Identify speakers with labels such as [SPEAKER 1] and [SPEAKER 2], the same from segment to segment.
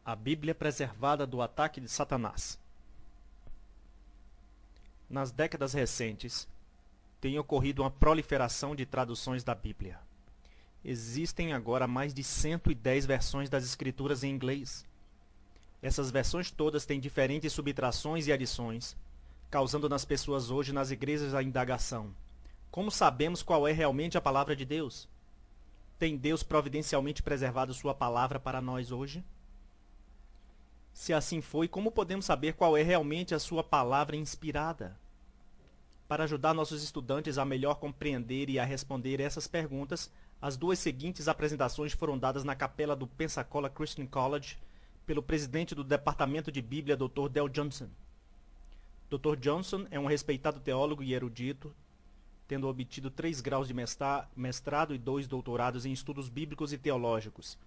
[SPEAKER 1] A Bíblia preservada do ataque de Satanás. Nas décadas recentes, tem ocorrido uma proliferação de traduções da Bíblia. Existem agora mais de 110 versões das Escrituras em inglês. Essas versões todas têm diferentes subtrações e adições, causando nas pessoas hoje nas igrejas a indagação: como sabemos qual é realmente a palavra de Deus? Tem Deus providencialmente preservado sua palavra para nós hoje? Se assim foi, como podemos saber qual é realmente a sua palavra inspirada? Para ajudar nossos estudantes a melhor compreender e a responder essas perguntas, as duas seguintes apresentações foram dadas na capela do Pensacola Christian College pelo presidente do Departamento de Bíblia, Dr. Del Johnson. Dr. Johnson é um respeitado teólogo e erudito, tendo obtido 3 graus de mestrado e 2 doutorados em estudos bíblicos e teológicos.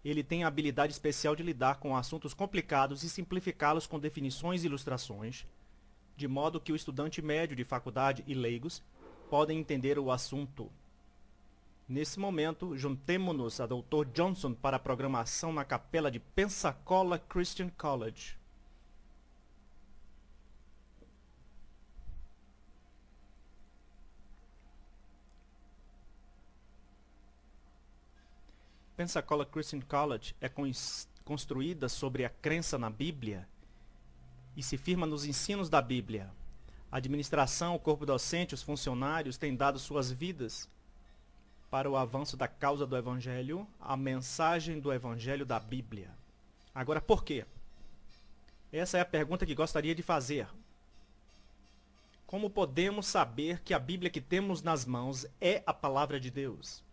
[SPEAKER 1] Ele tem a habilidade especial de lidar com assuntos complicados e simplificá-los com definições e ilustrações, de modo que o estudante médio de faculdade e leigos podem entender o assunto. Nesse momento, juntemo-nos a Dr. Johnson para a programação na capela de Pensacola Christian College. Pensacola Christian College é construída sobre a crença na Bíblia e se firma nos ensinos da Bíblia. A administração, o corpo docente, os funcionários têm dado suas vidas para o avanço da causa do Evangelho, a mensagem do Evangelho da Bíblia. Agora, por quê? Essa é a pergunta que gostaria de fazer. Como podemos saber que a Bíblia que temos nas mãos é a palavra de Deus?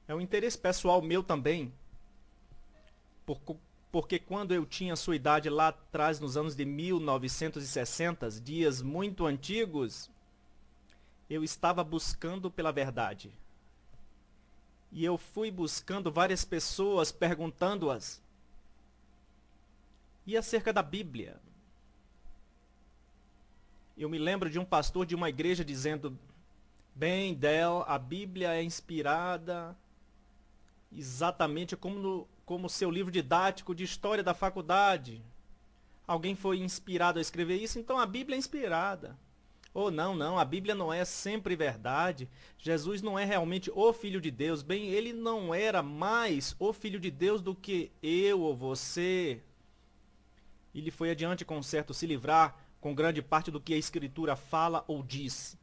[SPEAKER 1] É um interesse pessoal meu também, porque quando eu tinha sua idade lá atrás, nos anos de 1960, dias muito antigos, eu estava buscando pela verdade. E eu fui buscando várias pessoas, perguntando-as. E acerca da Bíblia? Eu me lembro de um pastor de uma igreja dizendo: bem, Del, a Bíblia é inspirada exatamente como seu livro didático de história da faculdade. Alguém foi inspirado a escrever isso, então a Bíblia é inspirada. Ou não, a Bíblia não é sempre verdade. Jesus não é realmente o Filho de Deus. Bem, ele não era mais o Filho de Deus do que eu ou você. Ele foi adiante com certo se livrar com grande parte do que a Escritura fala ou diz.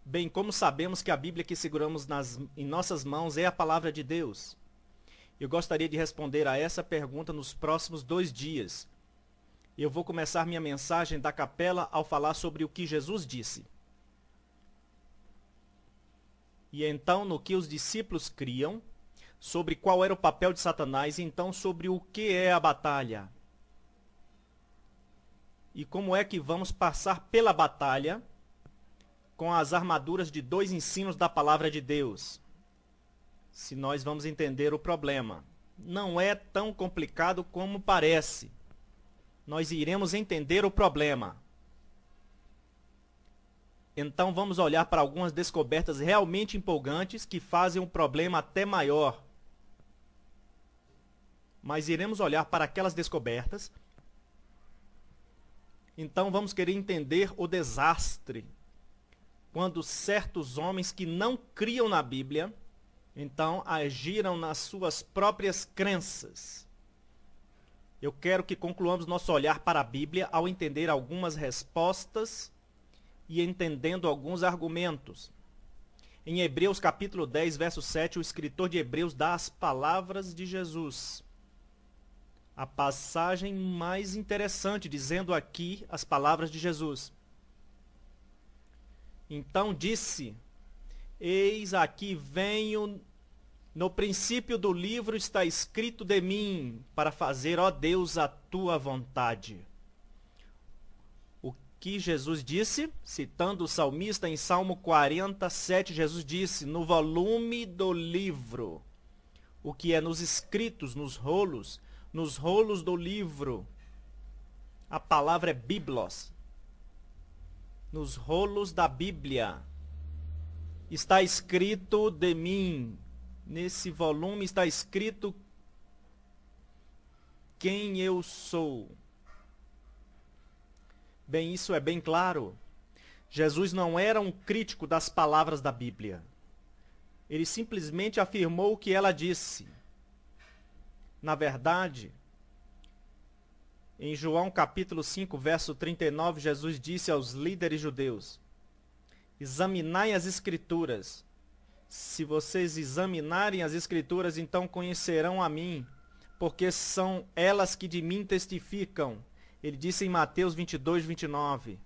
[SPEAKER 1] Bem, como sabemos que a Bíblia que seguramos em nossas mãos é a palavra de Deus? Eu gostaria de responder a essa pergunta nos próximos 2 dias. Eu vou começar minha mensagem da capela ao falar sobre o que Jesus disse. E então no que os discípulos criam, sobre qual era o papel de Satanás, e então sobre o que é a batalha. E como é que vamos passar pela batalha com as armaduras de 2 ensinos da palavra de Deus. Se nós vamos entender o problema. Não é tão complicado como parece. Nós iremos entender o problema. Então vamos olhar para algumas descobertas realmente empolgantes que fazem o problema até maior. Mas iremos olhar para aquelas descobertas. Então vamos querer entender o desastre quando certos homens que não criam na Bíblia, então agiram nas suas próprias crenças. Eu quero que concluamos nosso olhar para a Bíblia ao entender algumas respostas e entendendo alguns argumentos. Em Hebreus capítulo 10, verso 7, o escritor de Hebreus dá as palavras de Jesus. A passagem mais interessante, dizendo aqui as palavras de Jesus. Então disse: eis aqui venho, no princípio do livro está escrito de mim, para fazer, ó Deus, a tua vontade. O que Jesus disse? Citando o salmista em Salmo 47, Jesus disse: no volume do livro, o que é nos escritos, nos rolos do livro. A palavra é biblos. Nos rolos da Bíblia está escrito de mim. Nesse volume está escrito quem eu sou. Bem, isso é bem claro. Jesus não era um crítico das palavras da Bíblia. Ele simplesmente afirmou o que ela disse. Na verdade, em João capítulo 5, verso 39, Jesus disse aos líderes judeus: examinai as Escrituras. Se vocês examinarem as Escrituras, então conhecerão a mim, porque são elas que de mim testificam. Ele disse em Mateus 22, 29.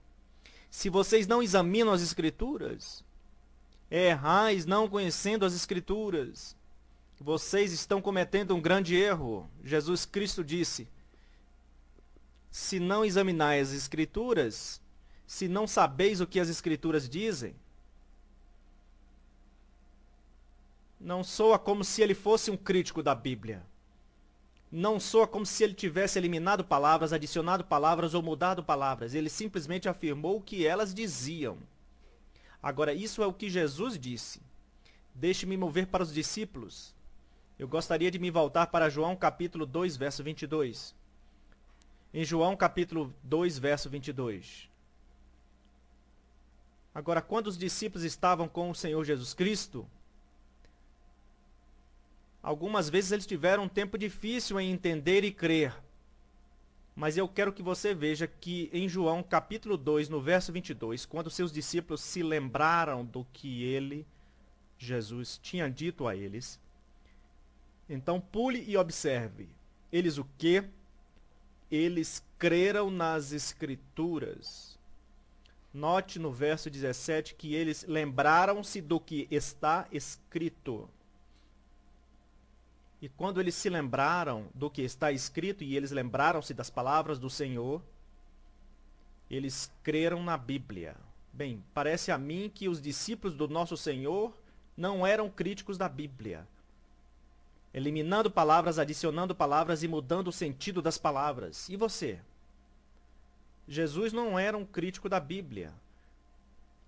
[SPEAKER 1] Se vocês não examinam as Escrituras, errais não conhecendo as Escrituras. Vocês estão cometendo um grande erro. Jesus Cristo disse: se não examinais as Escrituras, se não sabeis o que as Escrituras dizem, não soa como se ele fosse um crítico da Bíblia. Não soa como se ele tivesse eliminado palavras, adicionado palavras ou mudado palavras. Ele simplesmente afirmou o que elas diziam. Agora, isso é o que Jesus disse. Deixe-me mover para os discípulos. Eu gostaria de me voltar para João capítulo 2, verso 22. Em João capítulo 2, verso 22. Agora, quando os discípulos estavam com o Senhor Jesus Cristo, algumas vezes eles tiveram um tempo difícil em entender e crer. Mas eu quero que você veja que em João capítulo 2, no verso 22, quando seus discípulos se lembraram do que Jesus, tinha dito a eles, então pule e observe. Eles o quê? Eles creram nas Escrituras. Note no verso 17 que eles lembraram-se do que está escrito. E quando eles se lembraram do que está escrito e eles lembraram-se das palavras do Senhor, eles creram na Bíblia. Bem, parece a mim que os discípulos do nosso Senhor não eram críticos da Bíblia, eliminando palavras, adicionando palavras e mudando o sentido das palavras. E você? Jesus não era um crítico da Bíblia.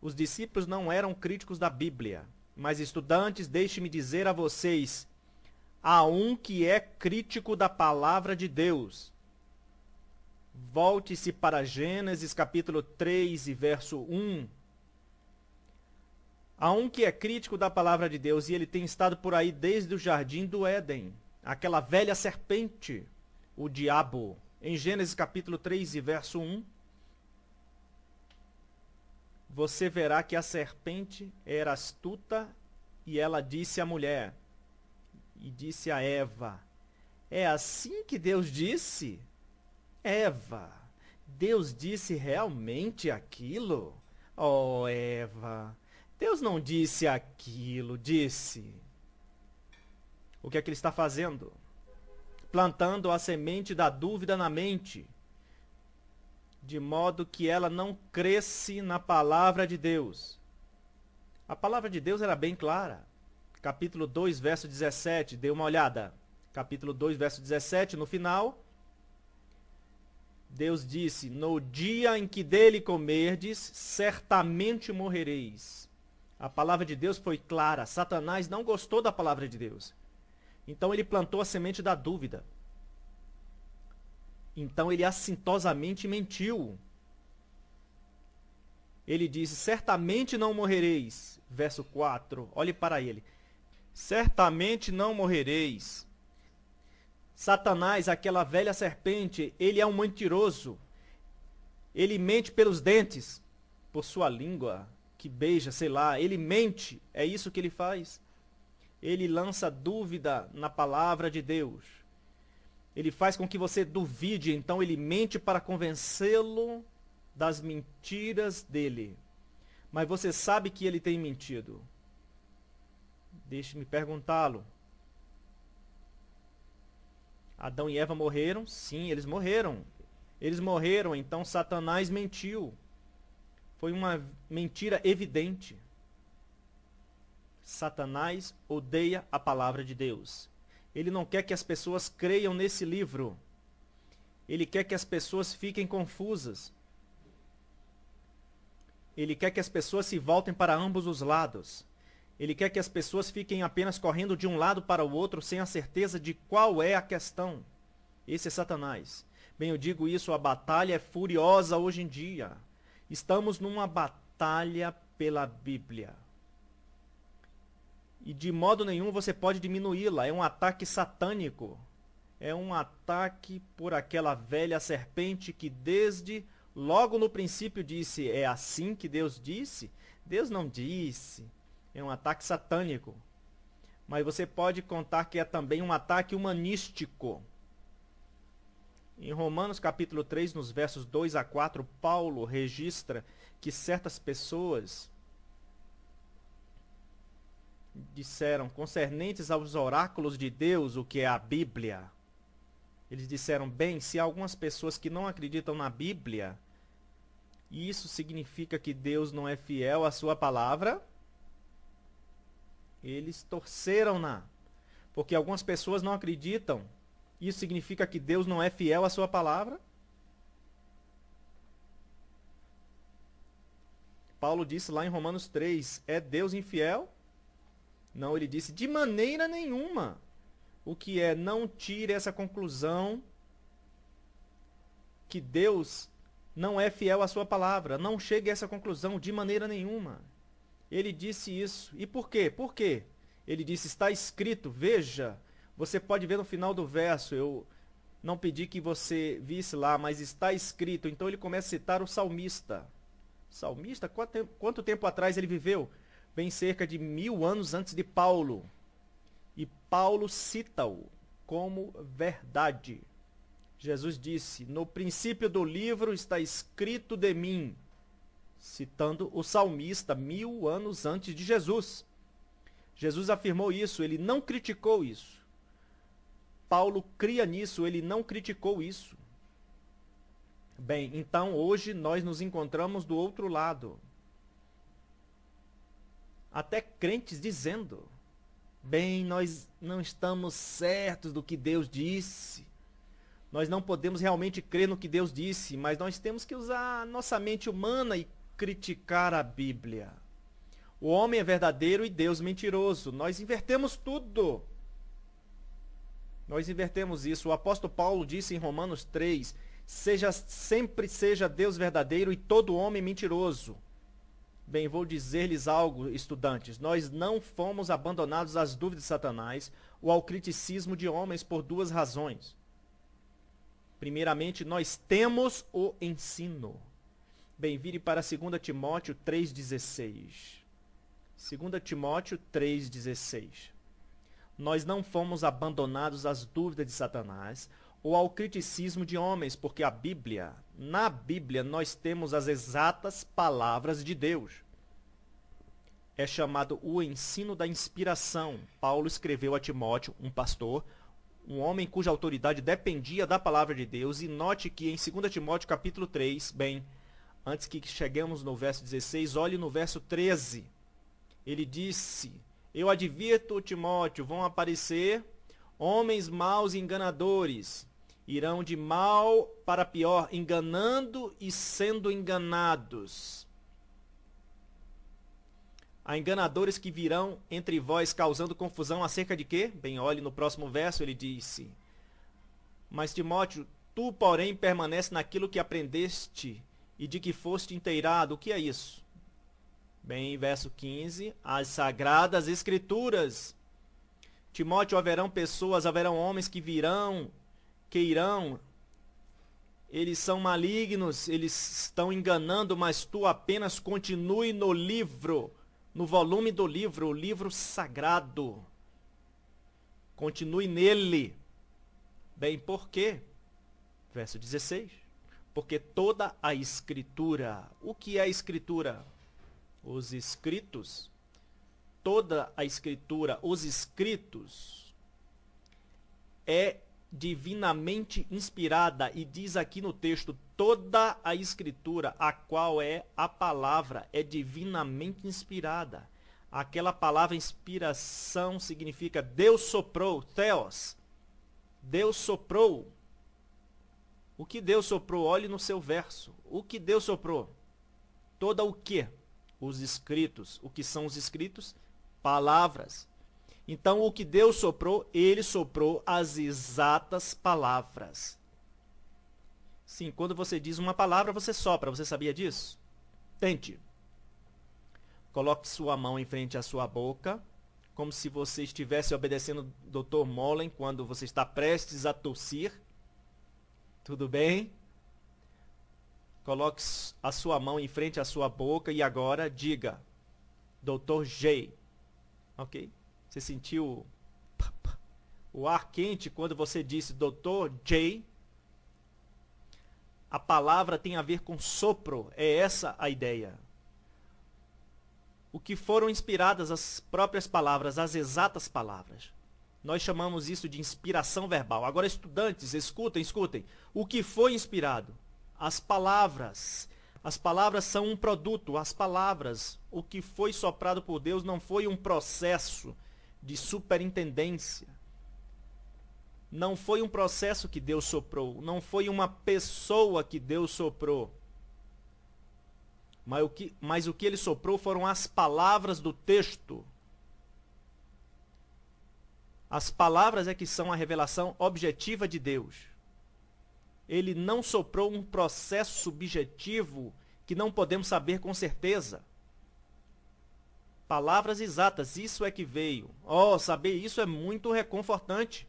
[SPEAKER 1] Os discípulos não eram críticos da Bíblia. Mas, estudantes, deixe-me dizer a vocês: há um que é crítico da palavra de Deus. Volte-se para Gênesis capítulo 3 e verso 1. Há um que é crítico da palavra de Deus e ele tem estado por aí desde o jardim do Éden. Aquela velha serpente, o diabo. Em Gênesis capítulo 3 e verso 1, você verá que a serpente era astuta e ela disse à mulher, e disse a Eva: é assim que Deus disse? Eva, Deus disse realmente aquilo? Oh, Eva, Deus não disse aquilo, disse. O que é que ele está fazendo? Plantando a semente da dúvida na mente, de modo que ela não cresce na palavra de Deus. A palavra de Deus era bem clara. Capítulo 2, verso 17, dê uma olhada. Capítulo 2, verso 17, no final, Deus disse: no dia em que dele comerdes, certamente morrereis. A palavra de Deus foi clara. Satanás não gostou da palavra de Deus. Então ele plantou a semente da dúvida. Então ele assintosamente mentiu. Ele disse: certamente não morrereis. Verso 4, olhe para ele. Certamente não morrereis. Satanás, aquela velha serpente, ele é um mentiroso. Ele mente pelos dentes, por sua língua, que beija, sei lá. Ele mente, é isso que ele faz. Ele lança dúvida na palavra de Deus. Ele faz com que você duvide, então ele mente para convencê-lo das mentiras dele. Mas você sabe que ele tem mentido. Deixe-me perguntá-lo. Adão e Eva morreram? Sim, eles morreram. Eles morreram, então Satanás mentiu. Foi uma mentira evidente. Satanás odeia a palavra de Deus. Ele não quer que as pessoas creiam nesse livro. Ele quer que as pessoas fiquem confusas. Ele quer que as pessoas se voltem para ambos os lados. Ele quer que as pessoas fiquem apenas correndo de um lado para o outro sem a certeza de qual é a questão. Esse é Satanás. Bem, eu digo isso, a batalha é furiosa hoje em dia. Estamos numa batalha pela Bíblia. E de modo nenhum você pode diminuí-la. É um ataque satânico. É um ataque por aquela velha serpente que desde logo no princípio disse, é assim que Deus disse? Deus não disse. É um ataque satânico. Mas você pode contar que é também um ataque humanístico. Em Romanos capítulo 3, nos versos 2 a 4, Paulo registra que certas pessoas disseram, concernentes aos oráculos de Deus, o que é a Bíblia. Eles disseram, bem, se há algumas pessoas que não acreditam na Bíblia, isso significa que Deus não é fiel à sua palavra? Eles torceram-na, porque algumas pessoas não acreditam. Isso significa que Deus não é fiel à sua palavra? Paulo disse lá em Romanos 3, é Deus infiel? Não, ele disse, de maneira nenhuma. O que é, não tire essa conclusão que Deus não é fiel à sua palavra. Não chegue a essa conclusão de maneira nenhuma. Ele disse isso. E por quê? Por quê? Ele disse, está escrito, veja, você pode ver no final do verso, eu não pedi que você visse lá, mas está escrito. Então ele começa a citar o salmista. Salmista? Quanto tempo atrás ele viveu? Bem cerca de 1000 anos antes de Paulo. E Paulo cita-o como verdade. Jesus disse, no princípio do livro está escrito de mim, citando o salmista 1000 anos antes de Jesus. Jesus afirmou isso, ele não criticou isso. Paulo cria nisso, ele não criticou isso. Bem, então hoje nós nos encontramos do outro lado. Até crentes dizendo, bem, nós não estamos certos do que Deus disse. Nós não podemos realmente crer no que Deus disse, mas nós temos que usar a nossa mente humana e criticar a Bíblia. O homem é verdadeiro e Deus mentiroso. Nós invertemos tudo. Nós invertemos isso. O apóstolo Paulo disse em Romanos 3, sempre seja Deus verdadeiro e todo homem mentiroso. Bem, vou dizer-lhes algo, estudantes. Nós não fomos abandonados às dúvidas de Satanás ou ao criticismo de homens por duas razões. Primeiramente, nós temos o ensino. Bem, vire para 2 Timóteo 3,16. 2 Timóteo 3,16. Nós não fomos abandonados às dúvidas de Satanás ou ao criticismo de homens, porque na Bíblia nós temos as exatas palavras de Deus. É chamado o ensino da inspiração. Paulo escreveu a Timóteo, um pastor, um homem cuja autoridade dependia da palavra de Deus, e note que em 2 Timóteo capítulo 3, bem, antes que cheguemos no verso 16, olhe no verso 13. Ele disse, eu advirto, Timóteo, vão aparecer homens maus e enganadores, irão de mal para pior, enganando e sendo enganados. Há enganadores que virão entre vós causando confusão acerca de quê? Bem, olhe no próximo verso, ele disse, mas Timóteo, tu, porém, permanece naquilo que aprendeste e de que foste inteirado. O que é isso? Bem, verso 15, as sagradas escrituras. Timóteo, haverão homens que irão, eles são malignos, eles estão enganando, mas tu apenas continue no livro, no volume do livro, o livro sagrado. Continue nele. Bem, por quê? Verso 16. Porque toda a escritura, o que é a escritura? Os escritos. Toda a escritura, os escritos, é divinamente inspirada, e diz aqui no texto, toda a escritura, a qual é a palavra, é divinamente inspirada. Aquela palavra inspiração significa Deus soprou, theos. Deus soprou. O que Deus soprou? Olhe no seu verso. O que Deus soprou? Toda o quê? Os escritos. O que são os escritos? Palavras. Então, o que Deus soprou, ele soprou as exatas palavras. Sim, quando você diz uma palavra, você sopra. Você sabia disso? Tente. Coloque sua mão em frente à sua boca, como se você estivesse obedecendo o Dr. Mullen quando você está prestes a tossir. Tudo bem? Coloque a sua mão em frente à sua boca e agora diga, Dr. J. Ok? Você sentiu o ar quente quando você disse Dr. J? A palavra tem a ver com sopro, é essa a ideia. O que foram inspiradas as próprias palavras, as exatas palavras. Nós chamamos isso de inspiração verbal. Agora, estudantes, escutem. O que foi inspirado? As palavras. As palavras são um produto, as palavras. O que foi soprado por Deus não foi um processo de superintendência. Não foi um processo que Deus soprou. Não foi uma pessoa que Deus soprou. Mas o que ele soprou foram as palavras do texto. As palavras é que são a revelação objetiva de Deus. Ele não soprou um processo subjetivo que não podemos saber com certeza. Palavras exatas, isso é que veio. Saber isso é muito reconfortante.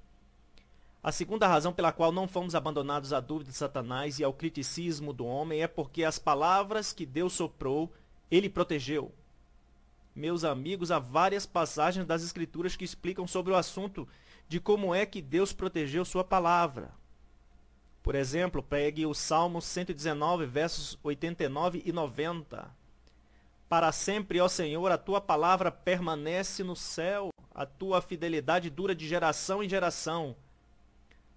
[SPEAKER 1] A segunda razão pela qual não fomos abandonados à dúvida de Satanás e ao criticismo do homem é porque as palavras que Deus soprou, ele protegeu. Meus amigos, há várias passagens das Escrituras que explicam sobre o assunto de como é que Deus protegeu sua palavra. Por exemplo, pegue o Salmo 119, versos 89 e 90. Para sempre, ó Senhor, a tua palavra permanece no céu, a tua fidelidade dura de geração em geração.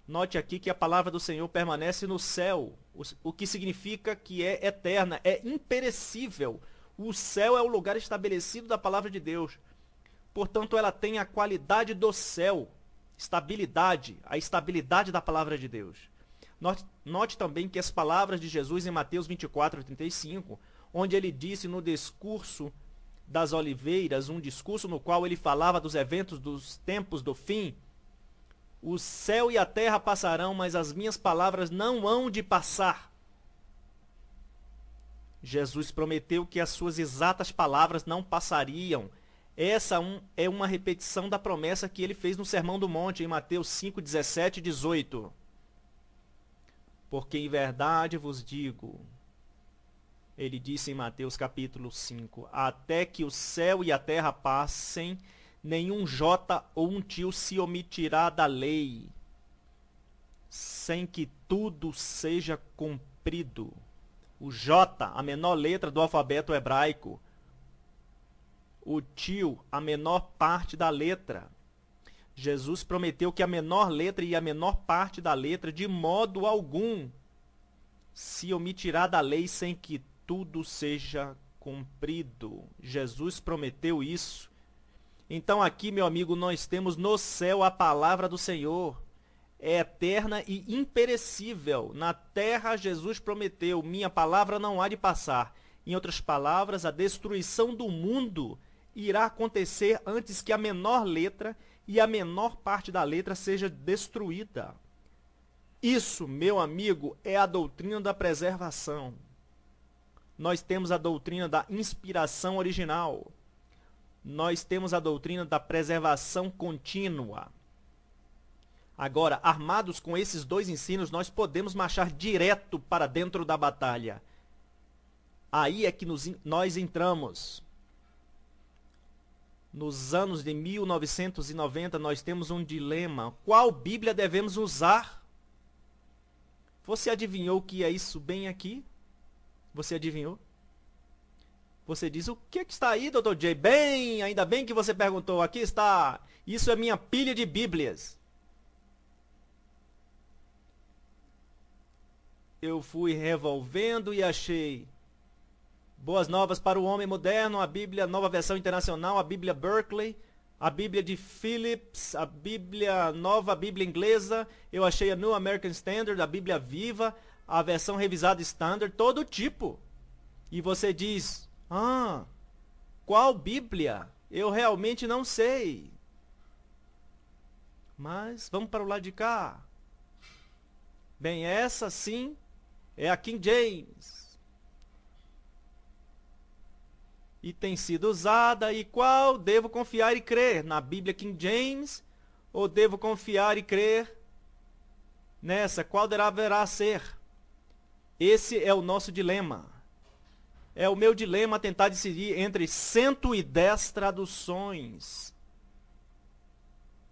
[SPEAKER 1] Note aqui que a palavra do Senhor permanece no céu, o que significa que é eterna, é imperecível. O céu é o lugar estabelecido da palavra de Deus. Portanto, ela tem a qualidade do céu, estabilidade, a estabilidade da palavra de Deus. Note também que as palavras de Jesus em Mateus 24, 35, onde ele disse no discurso das oliveiras, um discurso no qual ele falava dos eventos dos tempos do fim, o céu e a terra passarão, mas as minhas palavras não hão de passar. Jesus prometeu que as suas exatas palavras não passariam. Essa é uma repetição da promessa que ele fez no Sermão do Monte, em Mateus 5, 17 e 18. Porque em verdade vos digo, ele disse em Mateus capítulo 5, até que o céu e a terra passem, nenhum jota ou um tio se omitirá da lei, sem que tudo seja cumprido. O J, a menor letra do alfabeto hebraico. O tio, a menor parte da letra. Jesus prometeu que a menor letra e a menor parte da letra, de modo algum, se omitirá da lei sem que tudo seja cumprido. Jesus prometeu isso. Então aqui, meu amigo, nós temos no céu a palavra do Senhor. É eterna e imperecível. Na terra, Jesus prometeu, minha palavra não há de passar. Em outras palavras, a destruição do mundo irá acontecer antes que a menor letra e a menor parte da letra seja destruída. Isso, meu amigo, é a doutrina da preservação. Nós temos a doutrina da inspiração original. Nós temos a doutrina da preservação contínua. Agora, armados com esses dois ensinos, nós podemos marchar direto para dentro da batalha. Aí é que nós entramos. Nos anos de 1990, nós temos um dilema. Qual Bíblia devemos usar? Você adivinhou que é isso bem aqui? Você adivinhou? Você diz, o que está aí, Dr. J? Bem, ainda bem que você perguntou. Aqui está. Isso é minha pilha de Bíblias. Eu fui revolvendo e achei Boas Novas para o Homem Moderno, a Bíblia Nova Versão Internacional, a Bíblia Berkeley, a Bíblia de Phillips, a Bíblia Nova, a Bíblia Inglesa. Eu achei a New American Standard, a Bíblia Viva, a versão revisada Standard, todo tipo. E você diz, qual Bíblia? Eu realmente não sei. Mas vamos para o lado de cá. Bem, essa sim é a King James. E tem sido usada. E qual devo confiar e crer? Na Bíblia King James? Ou devo confiar e crer nessa? Qual deverá ser? Esse é o nosso dilema. É o meu dilema tentar decidir entre 110 traduções.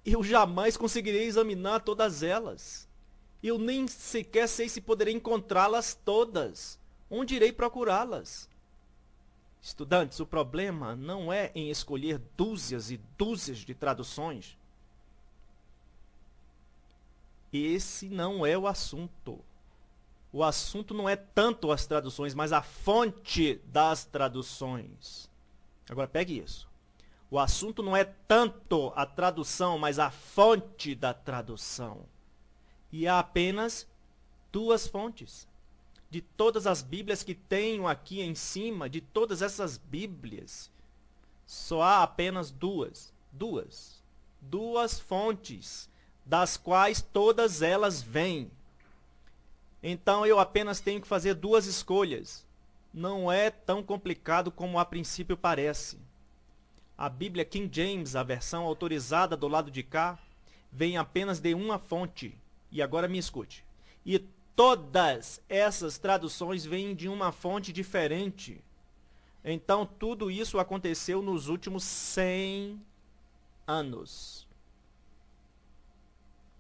[SPEAKER 1] Eu jamais conseguirei examinar todas elas. Eu nem sequer sei se poderei encontrá-las todas. Onde irei procurá-las? Estudantes, o problema não é em escolher dúzias e dúzias de traduções. Esse não é o assunto. O assunto não é tanto as traduções, mas a fonte das traduções. Agora pegue isso. O assunto não é tanto a tradução, mas a fonte da tradução. E há apenas duas fontes. De todas as Bíblias que tenho aqui em cima, de todas essas Bíblias, só há apenas duas. Duas fontes, das quais todas elas vêm. Então eu apenas tenho que fazer duas escolhas. Não é tão complicado como a princípio parece. A Bíblia King James, a versão autorizada do lado de cá, vem apenas de uma fonte. E agora me escute. E todas essas traduções vêm de uma fonte diferente. Então tudo isso aconteceu nos últimos 100 anos.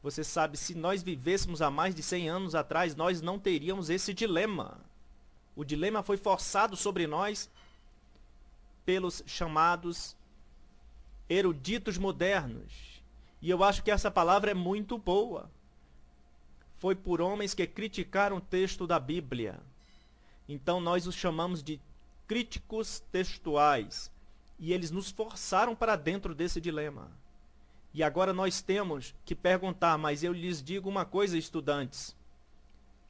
[SPEAKER 1] Você sabe, se nós vivêssemos há mais de 100 anos atrás, nós não teríamos esse dilema. O dilema foi forçado sobre nós pelos chamados eruditos modernos. E eu acho que essa palavra é muito boa. Foi por homens que criticaram o texto da Bíblia. Então nós os chamamos de críticos textuais. E eles nos forçaram para dentro desse dilema. E agora nós temos que perguntar, mas eu lhes digo uma coisa, estudantes.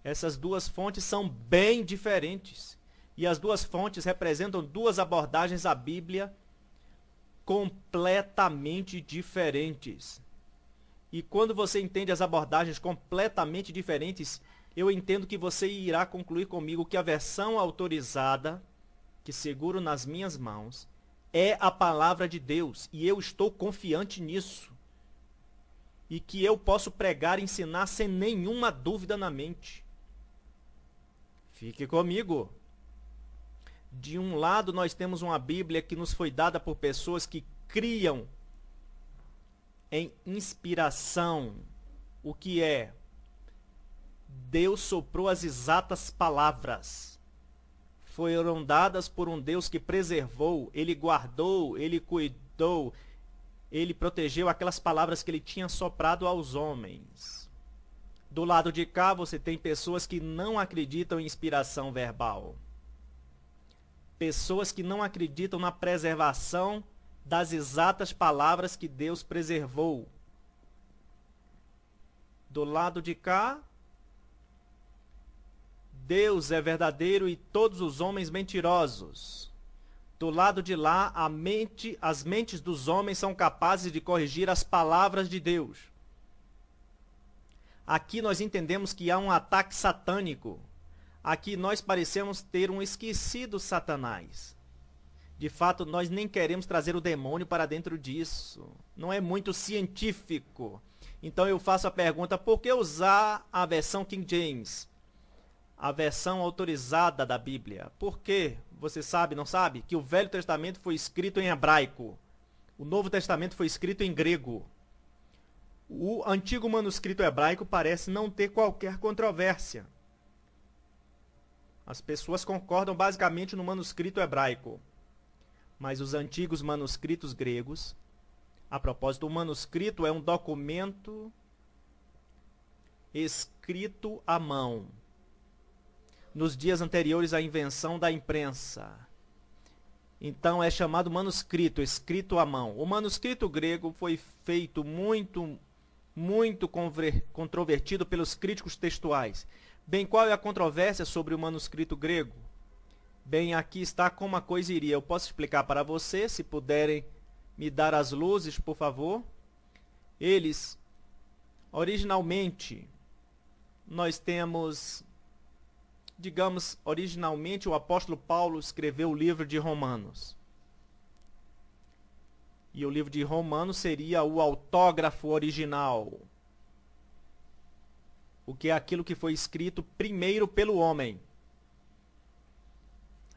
[SPEAKER 1] Essas duas fontes são bem diferentes. E as duas fontes representam duas abordagens à Bíblia completamente diferentes. E quando você entende as abordagens completamente diferentes, eu entendo que você irá concluir comigo que a versão autorizada, que seguro nas minhas mãos, é a palavra de Deus. E eu estou confiante nisso. E que eu posso pregar e ensinar sem nenhuma dúvida na mente. Fique comigo. De um lado, nós temos uma Bíblia que nos foi dada por pessoas que criam em inspiração. O que é? Deus soprou as exatas palavras. Foram dadas por um Deus que preservou, Ele guardou, Ele cuidou, Ele protegeu aquelas palavras que Ele tinha soprado aos homens. Do lado de cá, você tem pessoas que não acreditam em inspiração verbal. Pessoas que não acreditam na preservação das exatas palavras que Deus preservou. Do lado de cá, Deus é verdadeiro e todos os homens mentirosos. Do lado de lá, as mentes dos homens são capazes de corrigir as palavras de Deus. Aqui nós entendemos que há um ataque satânico. Aqui nós parecemos ter um esquecido Satanás. De fato, nós nem queremos trazer o demônio para dentro disso. Não é muito científico. Então eu faço a pergunta, por que usar a versão King James? A versão autorizada da Bíblia. Por quê? Você sabe, não sabe? Que o Velho Testamento foi escrito em hebraico. O Novo Testamento foi escrito em grego. O antigo manuscrito hebraico parece não ter qualquer controvérsia. As pessoas concordam basicamente no manuscrito hebraico. Mas os antigos manuscritos gregos, a propósito, o manuscrito é um documento escrito à mão. Nos dias anteriores à invenção da imprensa. Então é chamado manuscrito, escrito à mão. O manuscrito grego foi feito muito controvertido pelos críticos textuais. Bem, qual é a controvérsia sobre o manuscrito grego? Bem, aqui está como a coisa iria. Eu posso explicar para você, se puderem me dar as luzes, por favor. Eles Originalmente, nós temos, digamos, originalmente o apóstolo Paulo escreveu o livro de Romanos. E o livro de Romanos seria o autógrafo original. O que é aquilo que foi escrito primeiro pelo homem.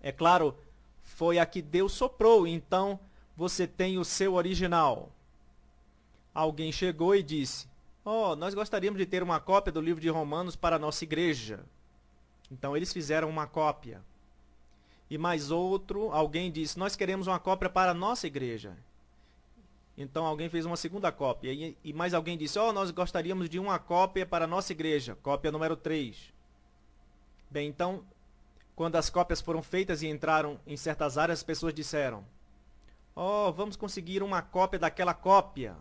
[SPEAKER 1] É claro, foi a que Deus soprou, então você tem o seu original. Alguém chegou e disse: nós gostaríamos de ter uma cópia do livro de Romanos para a nossa igreja. Então eles fizeram uma cópia. E mais alguém disse: nós queremos uma cópia para a nossa igreja. Então alguém fez uma segunda cópia. E mais alguém disse: nós gostaríamos de uma cópia para a nossa igreja. Cópia número 3. Bem, então, quando as cópias foram feitas e entraram em certas áreas, as pessoas disseram: vamos conseguir uma cópia daquela cópia.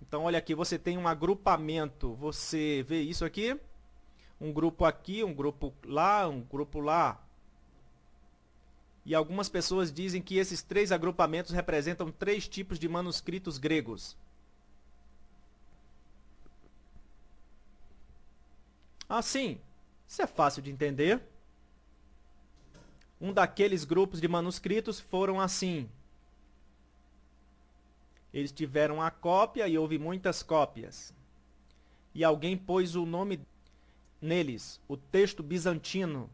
[SPEAKER 1] Então, olha aqui, você tem um agrupamento. Você vê isso aqui? Um grupo aqui, um grupo lá, um grupo lá. E algumas pessoas dizem que esses 3 agrupamentos representam 3 tipos de manuscritos gregos. Sim, isso é fácil de entender. Um daqueles grupos de manuscritos foram assim. Eles tiveram a cópia e houve muitas cópias. E alguém pôs o nome neles, o texto bizantino.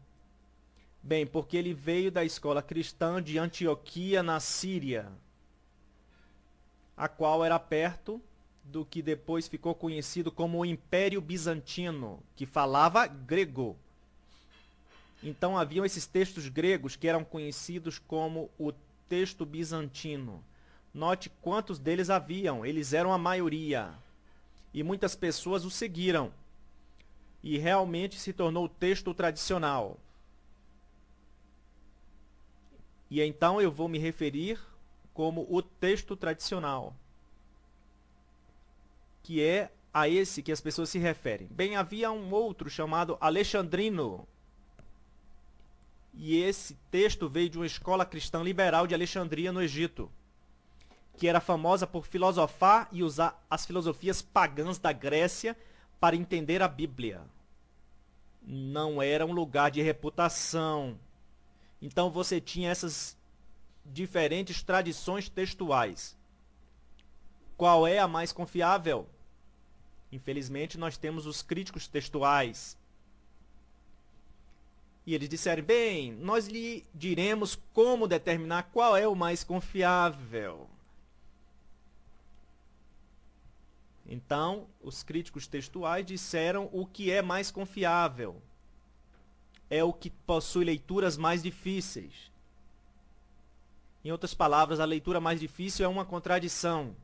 [SPEAKER 1] Bem, porque ele veio da escola cristã de Antioquia, na Síria, a qual era perto do que depois ficou conhecido como o Império Bizantino, que falava grego. Então haviam esses textos gregos que eram conhecidos como o texto bizantino. Note quantos deles haviam, eles eram a maioria. E muitas pessoas o seguiram. E realmente se tornou o texto tradicional. E então eu vou me referir como o texto tradicional, que é a esse que as pessoas se referem. Bem, havia um outro chamado Alexandrino. E esse texto veio de uma escola cristã liberal de Alexandria, no Egito, que era famosa por filosofar e usar as filosofias pagãs da Grécia para entender a Bíblia. Não era um lugar de reputação. Então você tinha essas diferentes tradições textuais. Qual é a mais confiável? Infelizmente, nós temos os críticos textuais. E eles disseram: bem, nós lhe diremos como determinar qual é o mais confiável. Então, os críticos textuais disseram o que é mais confiável. É o que possui leituras mais difíceis. Em outras palavras, a leitura mais difícil é uma contradição.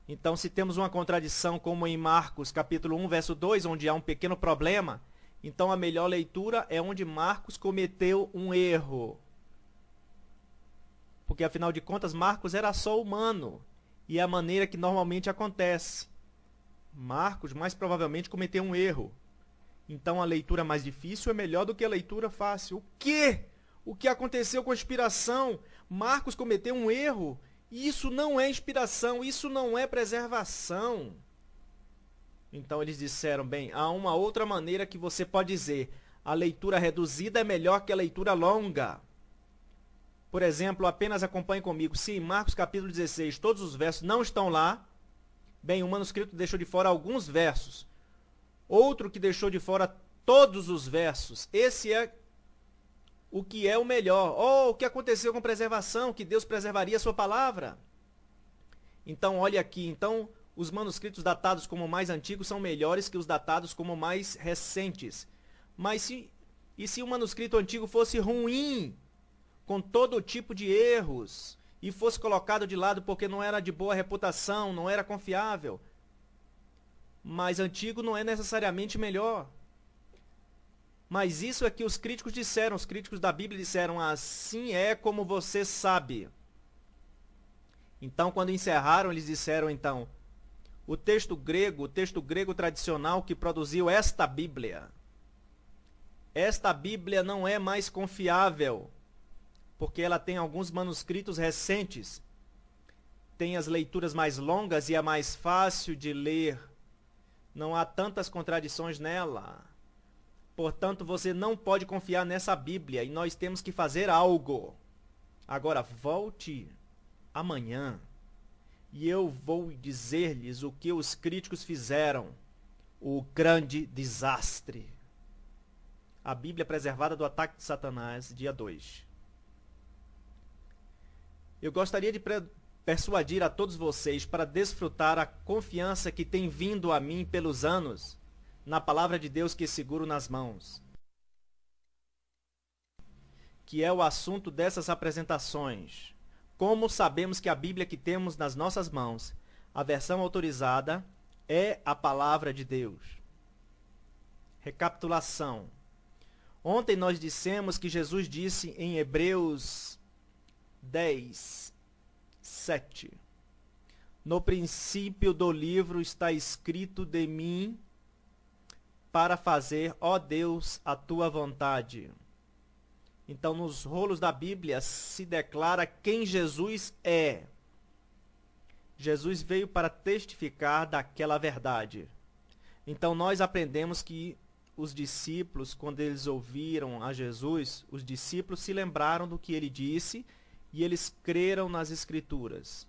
[SPEAKER 1] Então, se temos uma contradição como em Marcos, capítulo 1, verso 2, onde há um pequeno problema, então a melhor leitura é onde Marcos cometeu um erro. Porque, afinal de contas, Marcos era só humano. E é a maneira que normalmente acontece. Marcos, mais provavelmente, cometeu um erro. Então, a leitura mais difícil é melhor do que a leitura fácil. O quê? O que aconteceu com a inspiração? Marcos cometeu um erro? Isso não é inspiração, isso não é preservação. Então, eles disseram: bem, há uma outra maneira que você pode dizer: a leitura reduzida é melhor que a leitura longa. Por exemplo, apenas acompanhe comigo. Se em Marcos capítulo 16 todos os versos não estão lá, bem, o manuscrito deixou de fora alguns versos. Outro que deixou de fora todos os versos. Esse é o que é o melhor. O que aconteceu com preservação, que Deus preservaria a sua palavra. Então, olhe aqui. Então, os manuscritos datados como mais antigos são melhores que os datados como mais recentes. Mas se o manuscrito antigo fosse ruim, com todo tipo de erros, e fosse colocado de lado porque não era de boa reputação, não era confiável, mais antigo não é necessariamente melhor. Mas isso é que os críticos disseram, os críticos da Bíblia disseram: assim é como você sabe. Então, quando encerraram, eles disseram então: o texto grego tradicional que produziu esta Bíblia não é mais confiável, porque ela tem alguns manuscritos recentes. tem as leituras mais longas e é mais fácil de ler. Não há tantas contradições nela. Portanto, você não pode confiar nessa Bíblia e nós temos que fazer algo. Agora, volte amanhã e eu vou dizer-lhes o que os críticos fizeram. O grande desastre. A Bíblia preservada do ataque de Satanás, dia 2. Eu gostaria de persuadir a todos vocês para desfrutar a confiança que tem vindo a mim pelos anos na palavra de Deus que seguro nas mãos, que é o assunto dessas apresentações. Como sabemos que a Bíblia que temos nas nossas mãos, a versão autorizada, é a palavra de Deus. Recapitulação. Ontem nós dissemos que Jesus disse em Hebreus 10, 7. No princípio do livro está escrito de mim para fazer, ó Deus, a tua vontade. Então, nos rolos da Bíblia se declara quem Jesus é. Jesus veio para testificar daquela verdade. Então, nós aprendemos que os discípulos, quando eles ouviram a Jesus, os discípulos se lembraram do que ele disse e eles creram nas Escrituras.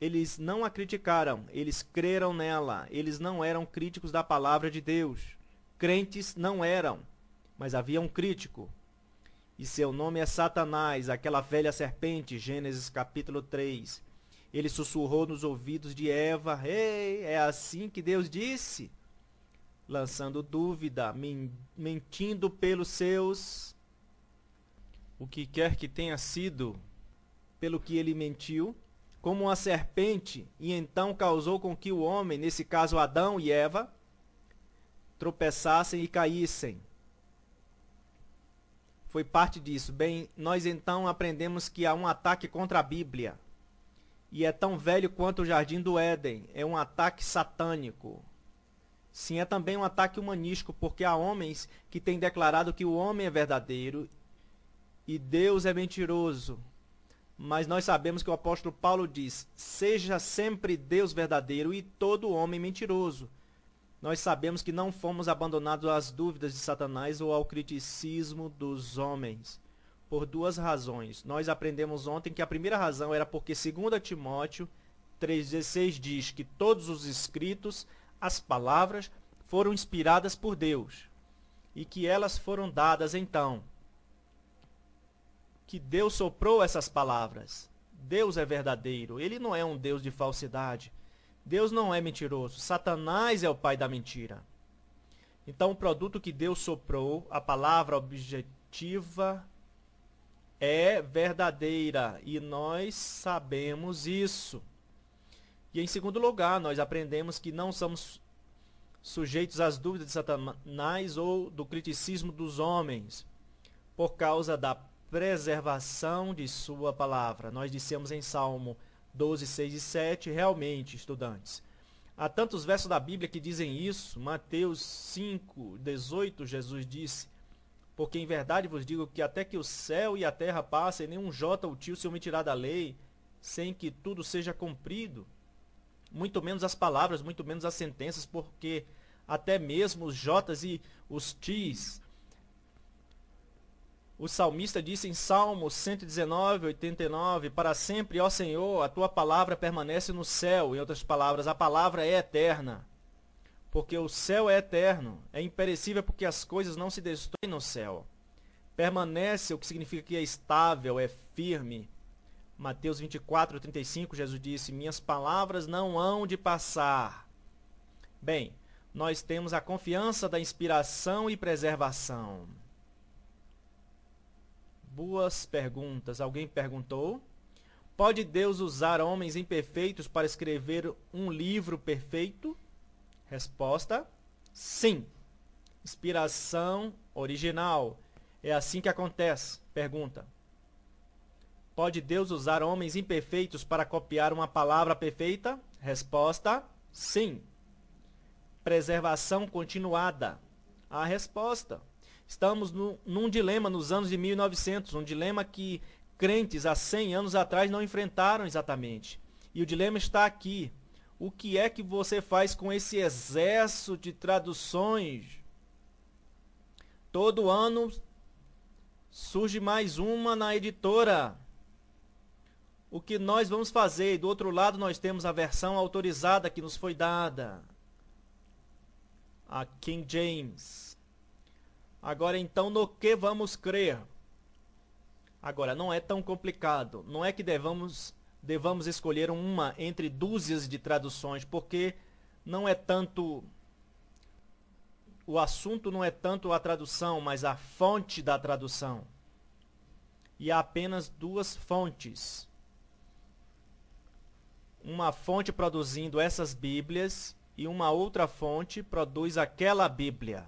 [SPEAKER 1] Eles não a criticaram, eles creram nela. Eles não eram críticos da palavra de Deus. Crentes não eram, mas havia um crítico. E seu nome é Satanás, aquela velha serpente, Gênesis capítulo 3. Ele sussurrou nos ouvidos de Eva, ei, é assim que Deus disse? Lançando dúvida, mentindo pelos seus... O que quer que tenha sido, pelo que ele mentiu, como uma serpente, e então causou com que o homem, nesse caso Adão e Eva, tropeçassem e caíssem. Foi parte disso. Bem, nós então aprendemos que há um ataque contra a Bíblia. E é tão velho quanto o Jardim do Éden. É um ataque satânico. Sim, é também um ataque humanístico, porque há homens que têm declarado que o homem é verdadeiro e Deus é mentiroso. Mas nós sabemos que o apóstolo Paulo diz, seja sempre Deus verdadeiro e todo homem mentiroso. Nós sabemos que não fomos abandonados às dúvidas de Satanás ou ao criticismo dos homens, por duas razões. Nós aprendemos ontem que a primeira razão era porque 2 Timóteo 3,16 diz que todos os escritos, as palavras, foram inspiradas por Deus e que elas foram dadas então. Que Deus soprou essas palavras. Deus é verdadeiro, ele não é um Deus de falsidade. Deus não é mentiroso. Satanás é o pai da mentira. Então, o produto que Deus soprou, a palavra objetiva, é verdadeira. E nós sabemos isso. E, em segundo lugar, nós aprendemos que não somos sujeitos às dúvidas de Satanás ou do criticismo dos homens, por causa da preservação de sua palavra. Nós dissemos em Salmo 12, 6 e 7, realmente, estudantes. Há tantos versos da Bíblia que dizem isso. Mateus 5, 18, Jesus disse, porque em verdade vos digo que até que o céu e a terra passem, nenhum jota ou tio se omitirá da lei, sem que tudo seja cumprido. Muito menos as palavras, muito menos as sentenças, porque até mesmo os jotas e os tis. O salmista disse em Salmo 119, 89, para sempre, ó Senhor, a tua palavra permanece no céu. Em outras palavras, a palavra é eterna. Porque o céu é eterno, é imperecível porque as coisas não se destroem no céu. Permanece, o que significa que é estável, é firme. Mateus 24, 35, Jesus disse, minhas palavras não hão de passar. Bem, nós temos a confiança da inspiração e preservação. Boas perguntas. Alguém perguntou? Pode Deus usar homens imperfeitos para escrever um livro perfeito? Resposta: sim. Inspiração original. É assim que acontece. Pergunta: pode Deus usar homens imperfeitos para copiar uma palavra perfeita? Resposta: sim. Preservação continuada. A resposta: estamos num dilema nos anos de 1900, um dilema que crentes há 100 anos atrás não enfrentaram exatamente. E o dilema está aqui. O que é que você faz com esse excesso de traduções? Todo ano surge mais uma na editora. O que nós vamos fazer? Do outro lado nós temos a versão autorizada que nos foi dada, a King James. Agora então, no que vamos crer? Agora, não é tão complicado. Não é que devamos escolher uma entre dúzias de traduções, porque não é tanto... O assunto não é tanto a tradução, mas a fonte da tradução. E há apenas duas fontes. Uma fonte produzindo essas Bíblias e uma outra fonte produz aquela Bíblia.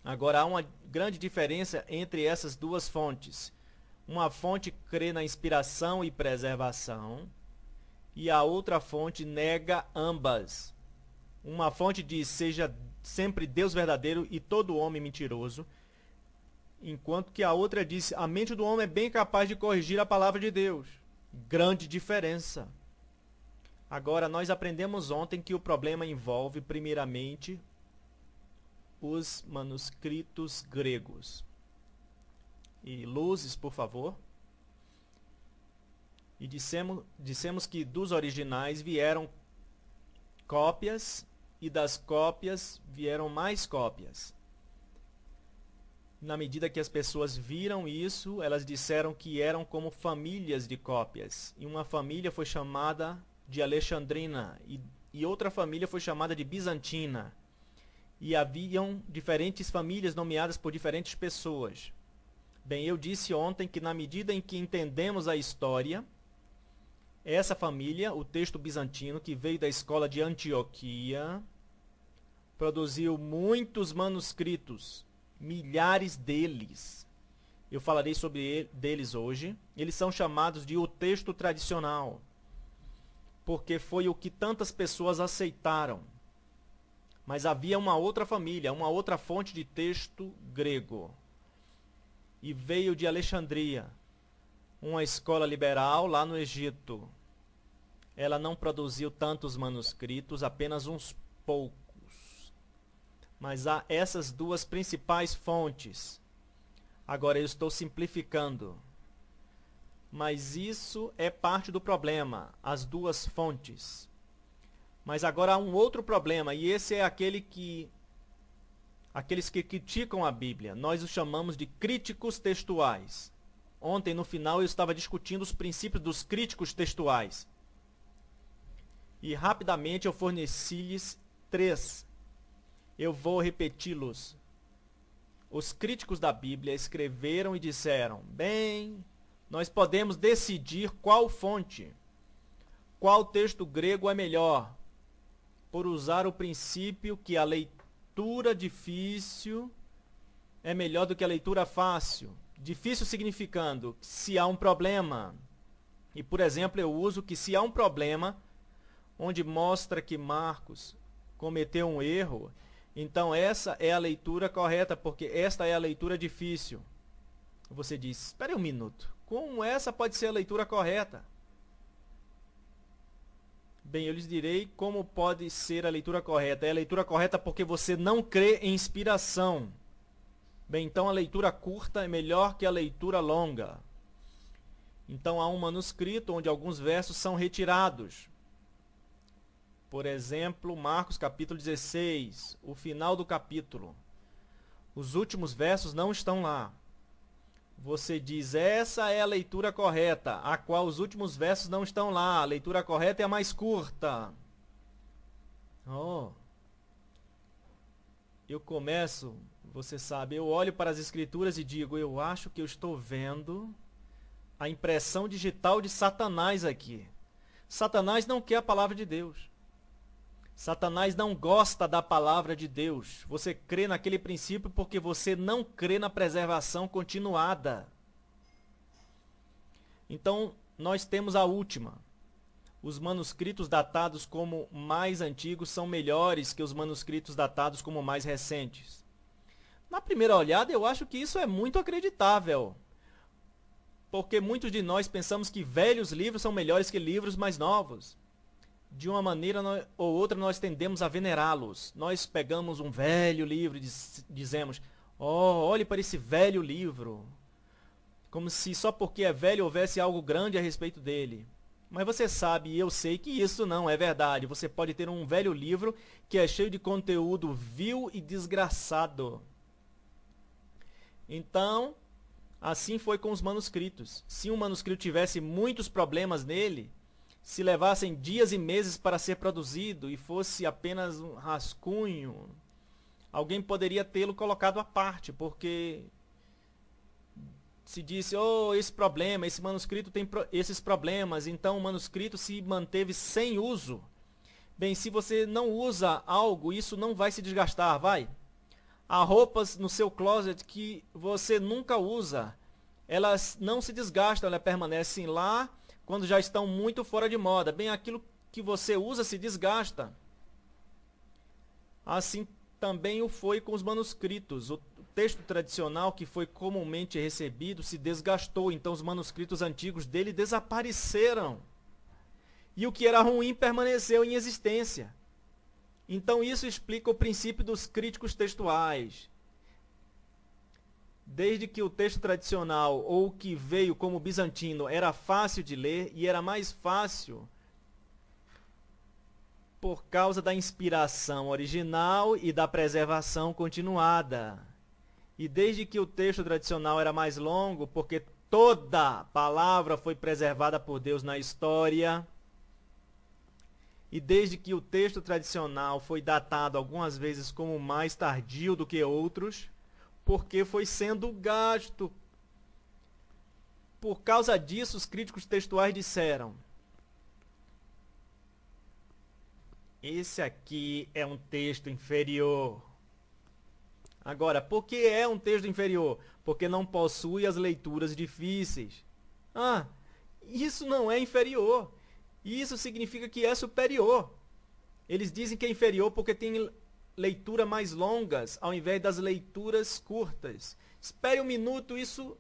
[SPEAKER 1] Agora, há uma grande diferença entre essas duas fontes. Uma fonte crê na inspiração e preservação, e a outra fonte nega ambas. Uma fonte diz, seja sempre Deus verdadeiro e todo homem mentiroso, enquanto que a outra diz, a mente do homem é bem capaz de corrigir a palavra de Deus. Grande diferença. Agora, nós aprendemos ontem que o problema envolve, primeiramente, os manuscritos gregos. E luzes, por favor. E dissemos que dos originais vieram cópias, e das cópias vieram mais cópias. Na medida que as pessoas viram isso, elas disseram que eram como famílias de cópias. E uma família foi chamada de Alexandrina, e outra família foi chamada de Bizantina. E haviam diferentes famílias nomeadas por diferentes pessoas. Bem, eu disse ontem que na medida em que entendemos a história, essa família, o texto bizantino, que veio da escola de Antioquia, produziu muitos manuscritos, milhares deles. Eu falarei sobre deles hoje. Eles são chamados de o texto tradicional, porque foi o que tantas pessoas aceitaram. Mas havia uma outra família, uma outra fonte de texto grego. E veio de Alexandria, uma escola liberal lá no Egito. Ela não produziu tantos manuscritos, apenas uns poucos. Mas há essas duas principais fontes. Agora eu estou simplificando. Mas isso é parte do problema, as duas fontes. Mas agora há um outro problema, e esse é aqueles que criticam a Bíblia. Nós os chamamos de críticos textuais. Ontem, no final, eu estava discutindo os princípios dos críticos textuais. E rapidamente eu forneci-lhes 3. Eu vou repeti-los. Os críticos da Bíblia escreveram e disseram, bem, nós podemos decidir qual fonte, qual texto grego é melhor, por usar o princípio que a leitura difícil é melhor do que a leitura fácil. Difícil significando se há um problema. E, por exemplo, eu uso que se há um problema onde mostra que Marcos cometeu um erro, então essa é a leitura correta, porque esta é a leitura difícil. Você diz, espere um minuto, como essa pode ser a leitura correta? Bem, eu lhes direi como pode ser a leitura correta. É a leitura correta porque você não crê em inspiração. Bem, então a leitura curta é melhor que a leitura longa. Então há um manuscrito onde alguns versos são retirados. Por exemplo, Marcos capítulo 16, o final do capítulo. Os últimos versos não estão lá. Você diz, essa é a leitura correta, a qual os últimos versos não estão lá. A leitura correta é a mais curta. Eu começo, você sabe, eu olho para as escrituras e digo, eu acho que eu estou vendo a impressão digital de Satanás aqui. Satanás não quer a palavra de Deus. Satanás não gosta da palavra de Deus. Você crê naquele princípio porque você não crê na preservação continuada. Então, nós temos a última. Os manuscritos datados como mais antigos são melhores que os manuscritos datados como mais recentes. Na primeira olhada, eu acho que isso é muito acreditável. porque muitos de nós pensamos que velhos livros são melhores que livros mais novos. De uma maneira ou outra nós tendemos a venerá-los. Nós pegamos um velho livro e dizemos: oh, olhe para esse velho livro. Como se só porque é velho houvesse algo grande a respeito dele. Mas você sabe, e eu sei que isso não é verdade. Você pode ter um velho livro que é cheio de conteúdo vil e desgraçado. Então, assim foi com os manuscritos. Se um manuscrito tivesse muitos problemas nele, se levassem dias e meses para ser produzido e fosse apenas um rascunho, alguém poderia tê-lo colocado à parte, porque se disse: oh, esse manuscrito tem esses problemas, então o manuscrito se manteve sem uso. Bem, se você não usa algo, isso não vai se desgastar, vai? Há roupas no seu closet que você nunca usa. Elas não se desgastam, elas permanecem lá quando já estão muito fora de moda. Bem, aquilo que você usa se desgasta. Assim também o foi com os manuscritos. O texto tradicional que foi comumente recebido se desgastou, então os manuscritos antigos dele desapareceram. E o que era ruim permaneceu em existência. Então isso explica o princípio dos críticos textuais. Desde que o texto tradicional, ou que veio como bizantino, era fácil de ler e era mais fácil por causa da inspiração original e da preservação continuada. E desde que o texto tradicional era mais longo, porque toda palavra foi preservada por Deus na história. E desde que o texto tradicional foi datado algumas vezes como mais tardio do que outros, porque foi sendo gasto. Por causa disso, os críticos textuais disseram: esse aqui é um texto inferior. Agora, por que é um texto inferior? Porque não possui as leituras difíceis. Ah, isso não é inferior. Isso significa que é superior. Eles dizem que é inferior porque tem leitura mais longas ao invés das leituras curtas. Espere um minuto, isso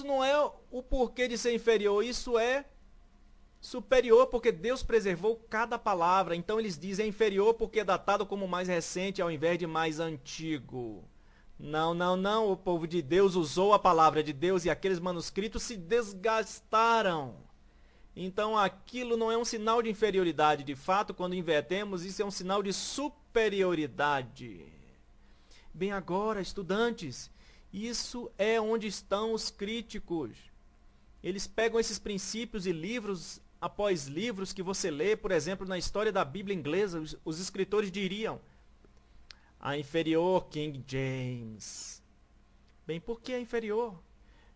[SPEAKER 1] não é o porquê de ser inferior, isso é superior porque Deus preservou cada palavra. Então eles dizem é inferior porque é datado como mais recente ao invés de mais antigo. Não, não, não. O povo de Deus usou a palavra de Deus e aqueles manuscritos se desgastaram. Então aquilo não é um sinal de inferioridade. De fato, quando invertemos, isso é um sinal de superioridade. Bem, agora, estudantes, isso é onde estão os críticos. Eles pegam esses princípios e livros após livros que você lê, por exemplo, na história da Bíblia inglesa, os escritores diriam: a inferior King James. Bem, por que a inferior?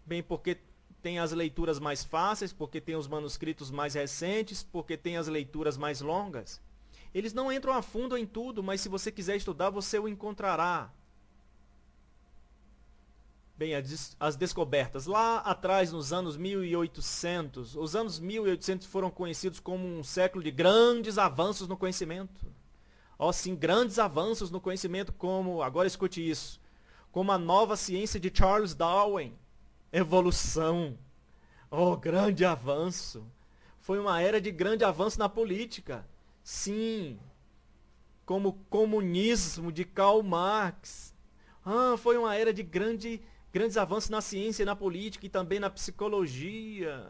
[SPEAKER 1] Bem, porque tem as leituras mais fáceis, porque tem os manuscritos mais recentes, porque tem as leituras mais longas. Eles não entram a fundo em tudo, mas se você quiser estudar, você o encontrará. Bem, as descobertas. Lá atrás, nos anos 1800, os anos 1800 foram conhecidos como um século de grandes avanços no conhecimento. Ó, sim, grandes avanços no conhecimento, como, agora escute isso, como a nova ciência de Charles Darwin. Evolução. Oh, grande avanço. Foi uma era de grande avanço na política. Sim. Como o comunismo de Karl Marx. Foi uma era de grandes avanços na ciência e na política e também na psicologia.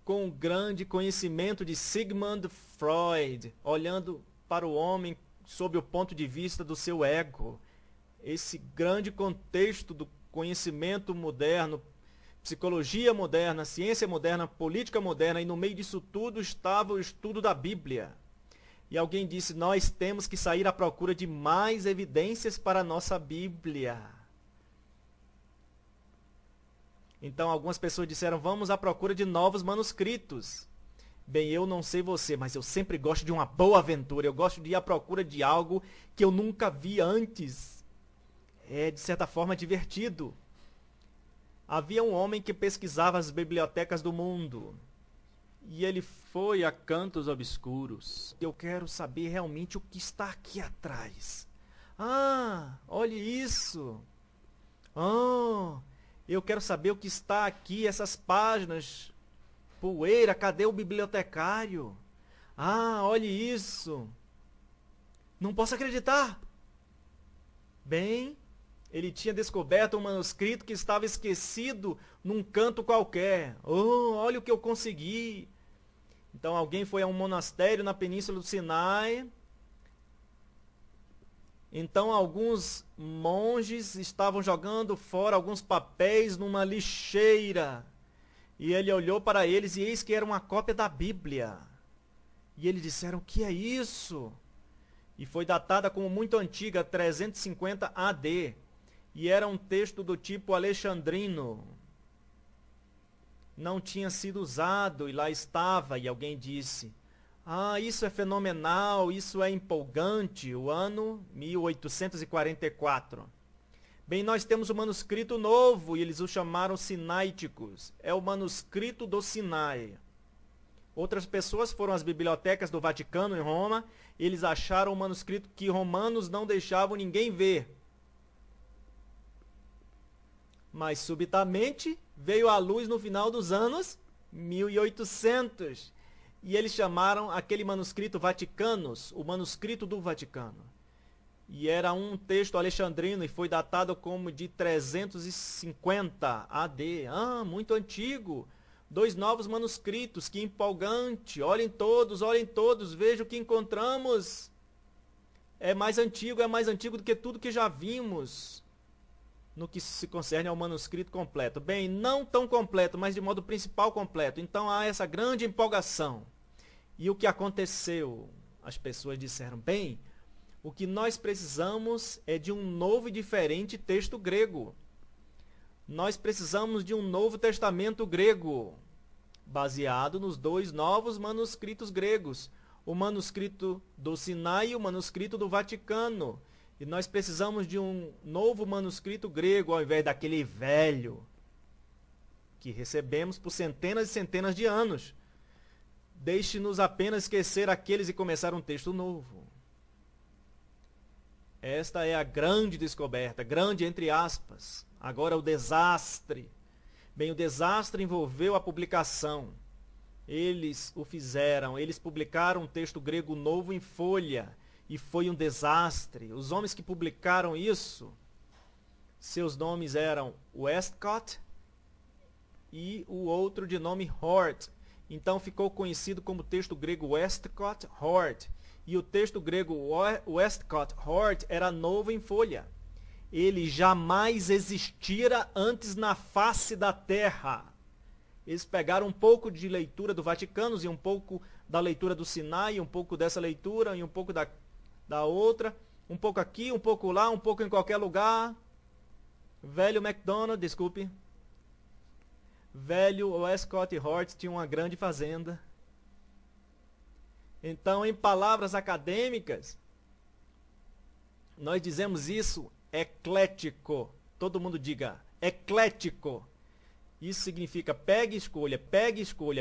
[SPEAKER 1] Com o grande conhecimento de Sigmund Freud, olhando para o homem sob o ponto de vista do seu ego. Esse grande contexto do conhecimento moderno, psicologia moderna, ciência moderna, política moderna, e no meio disso tudo estava o estudo da Bíblia. E alguém disse: nós temos que sair à procura de mais evidências para a nossa Bíblia. Então algumas pessoas disseram: vamos à procura de novos manuscritos. Bem, eu não sei você, mas eu sempre gosto de uma boa aventura. Eu gosto de ir à procura de algo que eu nunca vi antes. É, de certa forma, divertido. Havia um homem que pesquisava as bibliotecas do mundo. E ele foi a cantos obscuros. Eu quero saber realmente o que está aqui atrás. Olhe isso. Oh, eu quero saber o que está aqui, essas páginas. Poeira, cadê o bibliotecário? Ah, olhe isso. Não posso acreditar. Bem, ele tinha descoberto um manuscrito que estava esquecido num canto qualquer. Oh, olha o que eu consegui. Então alguém foi a um monastério na Península do Sinai. Então alguns monges estavam jogando fora alguns papéis numa lixeira. E ele olhou para eles e eis que era uma cópia da Bíblia. E eles disseram: "O que é isso?" E foi datada como muito antiga, 350 AD. E era um texto do tipo alexandrino. Não tinha sido usado e lá estava. E alguém disse: "Ah, isso é fenomenal, isso é empolgante." O ano 1844. Bem, nós temos um manuscrito novo e eles o chamaram Sinaíticos. É o manuscrito do Sinai. Outras pessoas foram às bibliotecas do Vaticano em Roma e eles acharam um manuscrito que romanos não deixavam ninguém ver. Mas subitamente veio à luz no final dos anos 1800 e eles chamaram aquele manuscrito Vaticanos, o manuscrito do Vaticano. E era um texto alexandrino e foi datado como de 350 AD. Ah, muito antigo. 2 novos manuscritos, que empolgante. Olhem todos, vejam o que encontramos. É mais antigo do que tudo que já vimos no que se concerne ao manuscrito completo. Bem, não tão completo, mas de modo principal completo. Então há essa grande empolgação. E o que aconteceu? As pessoas disseram: "Bem, o que nós precisamos é de um novo e diferente texto grego. Nós precisamos de um Novo Testamento grego, baseado nos 2 novos manuscritos gregos, o manuscrito do Sinai e o manuscrito do Vaticano. E nós precisamos de um novo manuscrito grego, ao invés daquele velho que recebemos por centenas e centenas de anos. Deixe-nos apenas esquecer aqueles e começar um texto novo." Esta é a grande descoberta, grande entre aspas. Agora o desastre. Bem, o desastre envolveu a publicação. Eles o fizeram, eles publicaram um texto grego novo em folha e foi um desastre. Os homens que publicaram isso, seus nomes eram Westcott e o outro de nome Hort. Então ficou conhecido como texto grego Westcott Hort. E o texto grego Westcott Hort era novo em folha. Ele jamais existira antes na face da terra. Eles pegaram um pouco de leitura do Vaticano e um pouco da leitura do Sinai, um pouco dessa leitura e um pouco da outra, um pouco aqui, um pouco lá, um pouco em qualquer lugar. Velho MacDonald, desculpe. Velho Westcott Hort tinha uma grande fazenda. Então, em palavras acadêmicas, nós dizemos isso eclético. Todo mundo diga eclético. Isso significa pegue e escolha,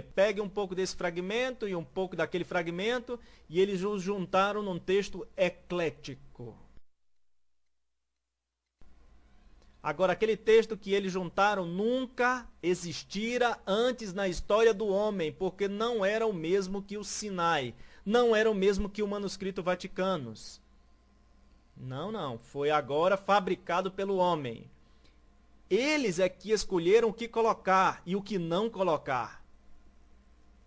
[SPEAKER 1] pegue um pouco desse fragmento e um pouco daquele fragmento, e eles os juntaram num texto eclético. Agora, aquele texto que eles juntaram nunca existira antes na história do homem, porque não era o mesmo que o Sinai, não era o mesmo que o manuscrito Vaticanos. Não, foi agora fabricado pelo homem. Eles é que escolheram o que colocar e o que não colocar.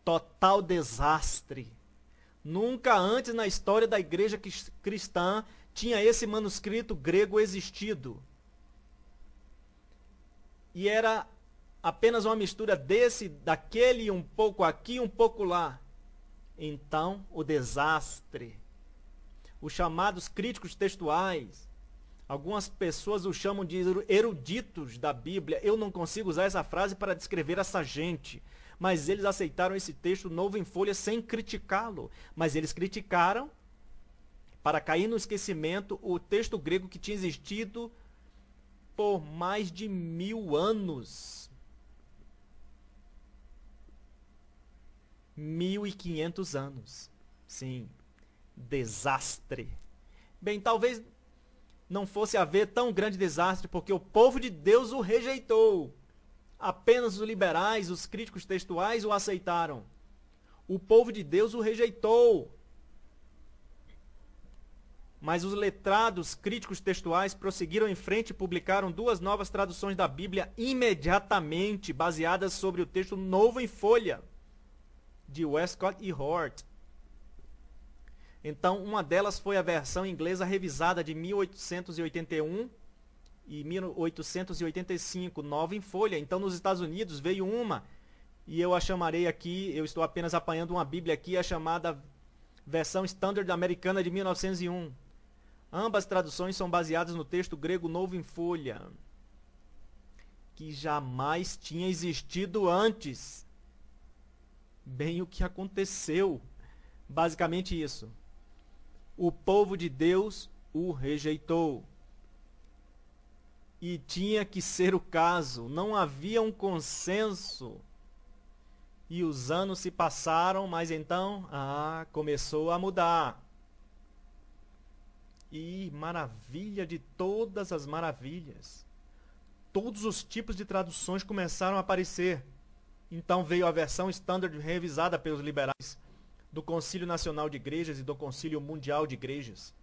[SPEAKER 1] Total desastre. Nunca antes na história da igreja cristã tinha esse manuscrito grego existido. E era apenas uma mistura desse, daquele, um pouco aqui, um pouco lá. Então, o desastre. Os chamados críticos textuais. Algumas pessoas o chamam de eruditos da Bíblia. Eu não consigo usar essa frase para descrever essa gente. Mas eles aceitaram esse texto novo em folha sem criticá-lo. Mas eles criticaram, para cair no esquecimento, o texto grego que tinha existido por mais de 1000 anos. 1500 anos. Sim, desastre. Bem, talvez não fosse haver tão grande desastre, porque o povo de Deus o rejeitou. Apenas os liberais, os críticos textuais o aceitaram. O povo de Deus o rejeitou. Mas os letrados críticos textuais prosseguiram em frente e publicaram 2 novas traduções da Bíblia imediatamente, baseadas sobre o texto novo em folha, de Westcott e Hort. Então, uma delas foi a versão inglesa revisada de 1881 e 1885, nova em folha. Então, nos Estados Unidos veio uma, e eu a chamarei aqui, eu estou apenas apanhando uma Bíblia aqui, a chamada versão Standard Americana de 1901. Ambas traduções são baseadas no texto grego novo em folha, que jamais tinha existido antes. Bem o que aconteceu. Basicamente isso. O povo de Deus o rejeitou. E tinha que ser o caso. Não havia um consenso. E os anos se passaram, mas então, começou a mudar. E maravilha de todas as maravilhas. Todos os tipos de traduções começaram a aparecer. Então veio a versão Standard revisada pelos liberais do Concílio Nacional de Igrejas e do Concílio Mundial de Igrejas.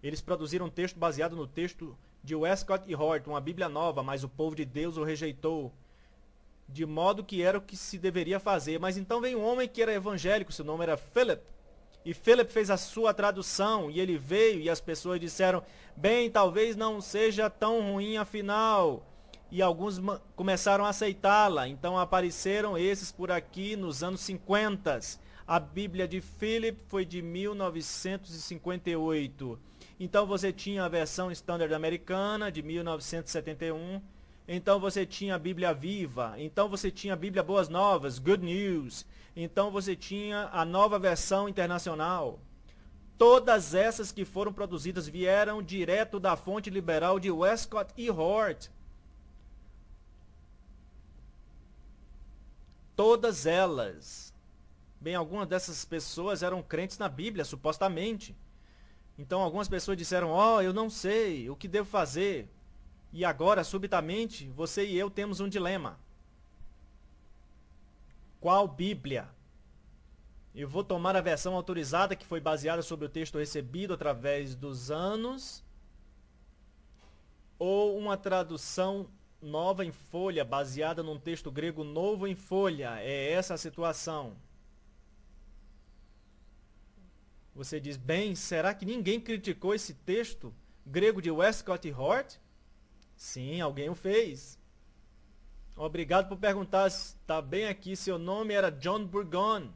[SPEAKER 1] Eles produziram um texto baseado no texto de Westcott e Hort, uma Bíblia nova, mas o povo de Deus o rejeitou, de modo que era o que se deveria fazer. Mas então veio um homem que era evangélico, seu nome era Philip, e Philip fez a sua tradução, e ele veio, e as pessoas disseram, bem, talvez não seja tão ruim afinal, e alguns começaram a aceitá-la. Então apareceram esses por aqui nos anos 50. A Bíblia de Philip foi de 1958. Então você tinha a versão Standard Americana de 1971. Então você tinha a Bíblia Viva. Então você tinha a Bíblia Boas Novas, Good News. Então você tinha a nova versão internacional. Todas essas que foram produzidas vieram direto da fonte liberal de Westcott e Hort. Todas elas. Bem, algumas dessas pessoas eram crentes na Bíblia, supostamente. Então algumas pessoas disseram, eu não sei o que devo fazer. E agora, subitamente, você e eu temos um dilema. Qual Bíblia? Eu vou tomar a versão autorizada que foi baseada sobre o texto recebido através dos anos, ou uma tradução nova em folha, baseada num texto grego novo em folha? É essa a situação. Você diz, bem, será que ninguém criticou esse texto grego de Westcott e Hort? Sim, alguém o fez. Obrigado por perguntar. Está bem aqui, seu nome era John Burgon.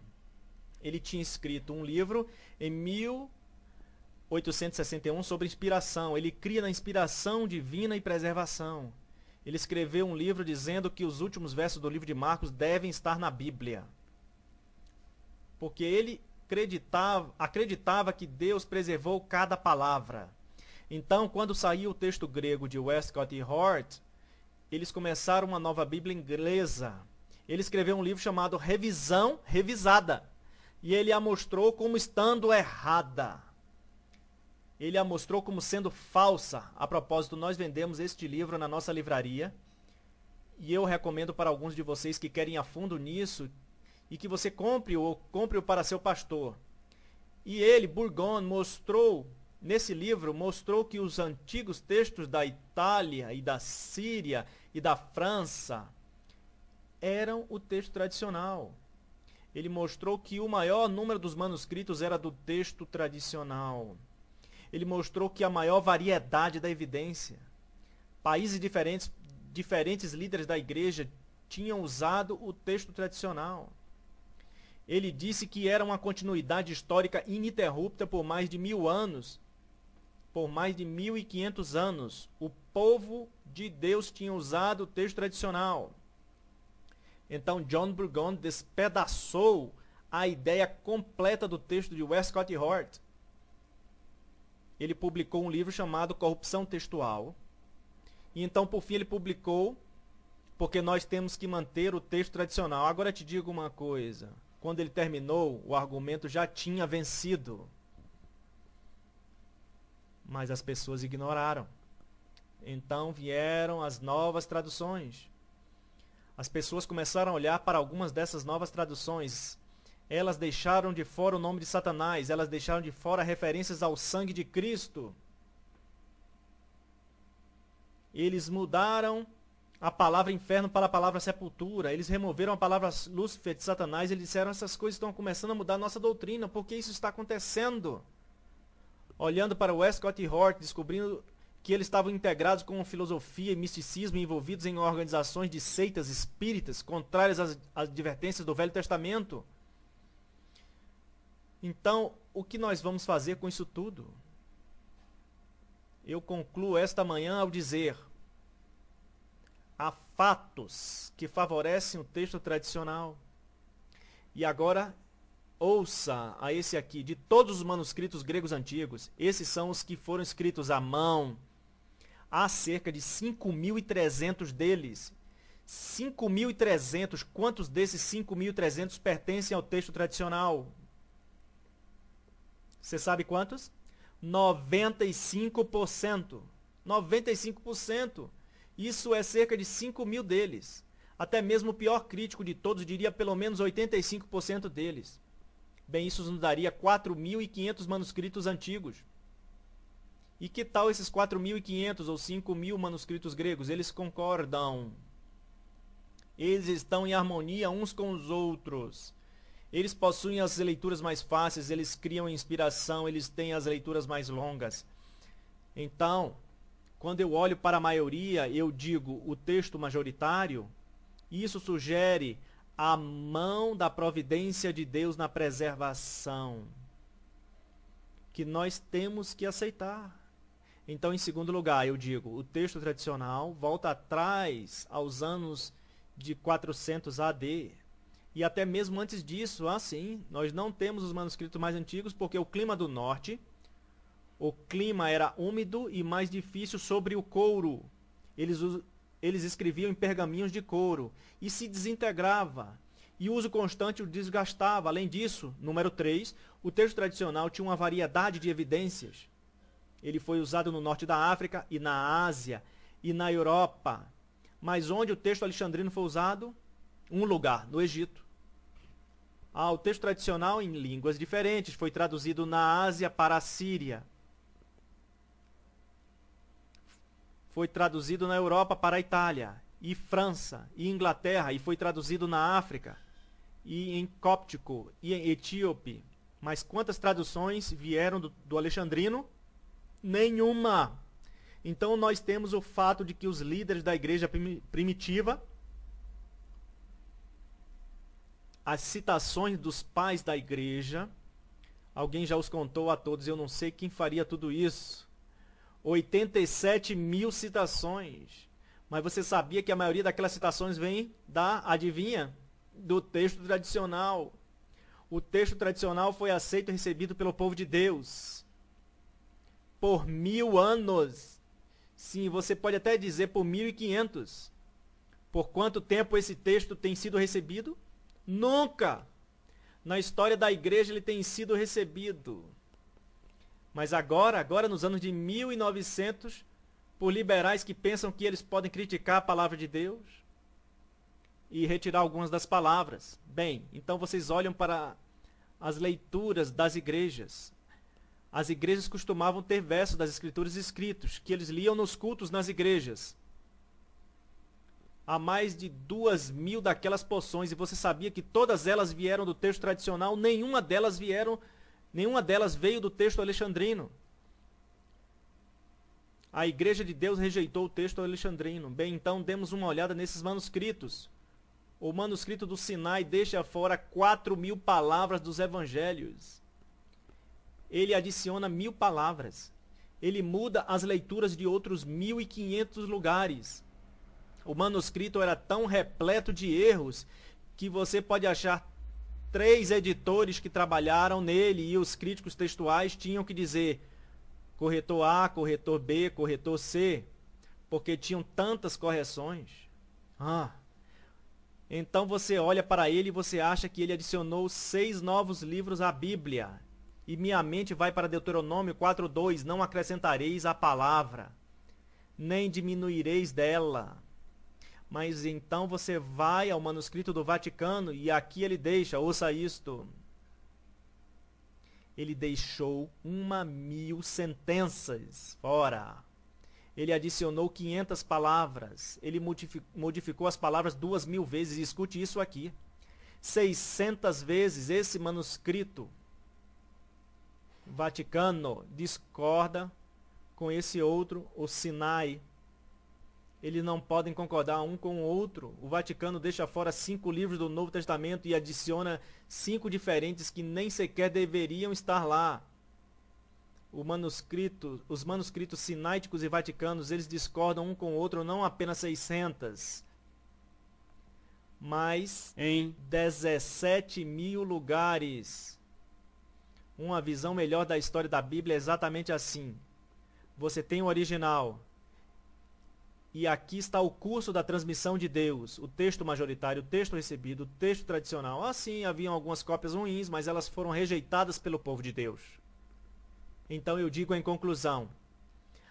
[SPEAKER 1] Ele tinha escrito um livro em 1861 sobre inspiração. Ele cria na inspiração divina e preservação. Ele escreveu um livro dizendo que os últimos versos do livro de Marcos devem estar na Bíblia. Porque ele acreditava que Deus preservou cada palavra. Então, quando saiu o texto grego de Westcott e Hort, eles começaram uma nova Bíblia inglesa. Ele escreveu um livro chamado Revisão Revisada. E ele a mostrou como estando errada. Ele a mostrou como sendo falsa. A propósito, nós vendemos este livro na nossa livraria. E eu recomendo para alguns de vocês que querem ir a fundo nisso, e que você compre-o para seu pastor. E ele, Burgon, mostrou, nesse livro, mostrou que os antigos textos da Itália e da Síria e da França eram o texto tradicional. Ele mostrou que o maior número dos manuscritos era do texto tradicional. Ele mostrou que a maior variedade da evidência. Países diferentes líderes da igreja tinham usado o texto tradicional. Ele disse que era uma continuidade histórica ininterrupta por mais de 1000 anos. Por mais de 1500 anos, o povo de Deus tinha usado o texto tradicional. Então John Burgon despedaçou a ideia completa do texto de Westcott e Hort. Ele publicou um livro chamado Corrupção Textual. E então, por fim, ele publicou Porque nós temos que manter o texto tradicional. Agora te digo uma coisa. Quando ele terminou, o argumento já tinha vencido. mas as pessoas ignoraram. Então vieram as novas traduções. As pessoas começaram a olhar para algumas dessas novas traduções. Elas deixaram de fora o nome de Satanás, elas deixaram de fora referências ao sangue de Cristo. Eles mudaram a palavra inferno para a palavra sepultura. Eles removeram a palavra Lúcifer de Satanás. Eles disseram, essas coisas estão começando a mudar a nossa doutrina. Por que isso está acontecendo? Olhando para Westcott e Hort, descobrindo que eles estavam integrados com filosofia e misticismo, envolvidos em organizações de seitas espíritas, contrárias às advertências do Velho Testamento. Então, o que nós vamos fazer com isso tudo? Eu concluo esta manhã ao dizer: há fatos que favorecem o texto tradicional. E agora, ouça a esse aqui, de todos os manuscritos gregos antigos, esses são os que foram escritos à mão. Há cerca de 5.300 deles. 5.300, quantos desses 5.300 pertencem ao texto tradicional? Você sabe quantos? 95%. 95%. Isso é cerca de 5.000 deles. Até mesmo o pior crítico de todos diria pelo menos 85% deles. Bem, isso nos daria 4.500 manuscritos antigos. E que tal esses 4.500 ou 5.000 manuscritos gregos? Eles concordam. Eles estão em harmonia uns com os outros. Eles possuem as leituras mais fáceis, eles criam inspiração, eles têm as leituras mais longas. Então, quando eu olho para a maioria, eu digo o texto majoritário, isso sugere a mão da providência de Deus na preservação, que nós temos que aceitar. Então, em segundo lugar, eu digo, o texto tradicional volta atrás aos anos de 400 AD. E até mesmo antes disso, nós não temos os manuscritos mais antigos, porque o clima do norte, o clima era úmido e mais difícil sobre o couro. Eles escreviam em pergaminhos de couro e se desintegrava. E o uso constante o desgastava. Além disso, número 3, o texto tradicional tinha uma variedade de evidências. Ele foi usado no norte da África e na Ásia e na Europa. Mas onde o texto alexandrino foi usado? Um lugar, no Egito. O texto tradicional em línguas diferentes foi traduzido na Ásia para a Síria. Foi traduzido na Europa para a Itália, e França, e Inglaterra, e foi traduzido na África, e em cóptico, e em etíope. Mas quantas traduções vieram do alexandrino? Nenhuma. Então nós temos o fato de que os líderes da igreja primitiva, as citações dos pais da igreja, alguém já os contou a todos, eu não sei quem faria tudo isso. 87.000 citações. Mas você sabia que a maioria daquelas citações vem adivinha? Do texto tradicional. O texto tradicional foi aceito e recebido pelo povo de Deus por 1000 anos. Sim, você pode até dizer por 1500. Por quanto tempo esse texto tem sido recebido? Nunca! Na história da igreja ele tem sido recebido. Mas agora nos anos de 1900, por liberais que pensam que eles podem criticar a palavra de Deus e retirar algumas das palavras. Bem, então vocês olham para as leituras das igrejas. As igrejas costumavam ter versos das escrituras escritos, que eles liam nos cultos nas igrejas. Há mais de 2.000 daquelas porções, e você sabia que todas elas vieram do texto tradicional? Nenhuma delas veio do texto alexandrino. A igreja de Deus rejeitou o texto alexandrino. Bem, então demos uma olhada nesses manuscritos. O manuscrito do Sinai deixa fora 4.000 palavras dos evangelhos. Ele adiciona 1.000 palavras. Ele muda as leituras de outros 1.500 lugares. O manuscrito era tão repleto de erros que você pode achar 3 editores que trabalharam nele e os críticos textuais tinham que dizer corretor A, corretor B, corretor C, porque tinham tantas correções. Então você olha para ele e você acha que ele adicionou 6 novos livros à Bíblia. E minha mente vai para Deuteronômio 4:2, não acrescentareis a palavra, nem diminuireis dela. Mas então você vai ao manuscrito do Vaticano e aqui ele deixa, ouça isto. Ele deixou 1.000 sentenças fora. Ele adicionou 500 palavras. Ele modificou as palavras 2.000 vezes. Escute isso aqui. 600 vezes esse manuscrito Vaticano discorda com esse outro, o Sinai. Eles não podem concordar um com o outro. O Vaticano deixa fora 5 livros do Novo Testamento e adiciona 5 diferentes que nem sequer deveriam estar lá. Os manuscritos sináiticos e vaticanos, eles discordam um com o outro, não apenas 600, mas em 17.000 lugares. Uma visão melhor da história da Bíblia é exatamente assim. Você tem o original. E aqui está o curso da transmissão de Deus, o texto majoritário, o texto recebido, o texto tradicional. Assim, haviam algumas cópias ruins, mas elas foram rejeitadas pelo povo de Deus. Então eu digo em conclusão,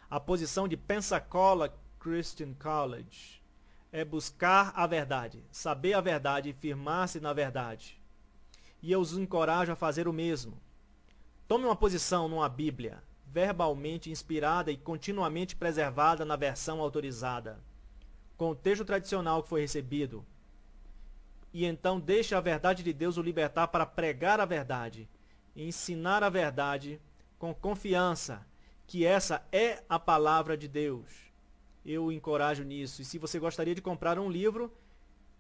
[SPEAKER 1] a posição de Pensacola Christian College é buscar a verdade, saber a verdade e firmar-se na verdade. E eu os encorajo a fazer o mesmo. Tome uma posição numa Bíblia, verbalmente inspirada e continuamente preservada na versão autorizada, com o texto tradicional que foi recebido. E então deixe a verdade de Deus o libertar para pregar a verdade, e ensinar a verdade com confiança, que essa é a palavra de Deus. Eu o encorajo nisso. E se você gostaria de comprar um livro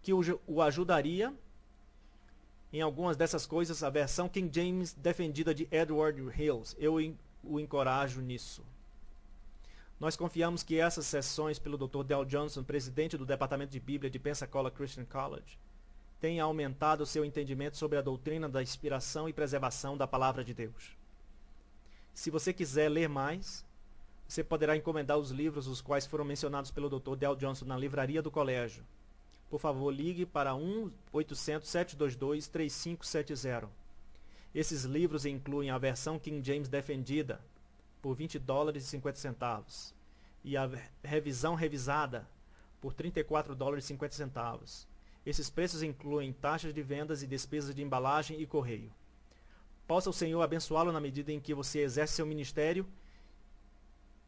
[SPEAKER 1] que o ajudaria em algumas dessas coisas, a versão King James defendida de Edward Hills, eu o encorajo nisso. Nós confiamos que essas sessões pelo Dr. Dale Johnson, presidente do Departamento de Bíblia de Pensacola Christian College, tenha aumentado o seu entendimento sobre a doutrina da inspiração e preservação da palavra de Deus. Se você quiser ler mais, você poderá encomendar os livros os quais foram mencionados pelo Dr. Dale Johnson na livraria do colégio. Por favor, ligue para 1-800-722-3570. Esses livros incluem a versão King James defendida, por $20,50, e a revisão revisada, por $34,50. Esses preços incluem taxas de vendas e despesas de embalagem e correio. Possa o Senhor abençoá-lo na medida em que você exerce seu ministério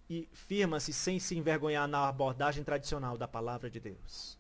[SPEAKER 1] e firma-se sem se envergonhar na abordagem tradicional da palavra de Deus.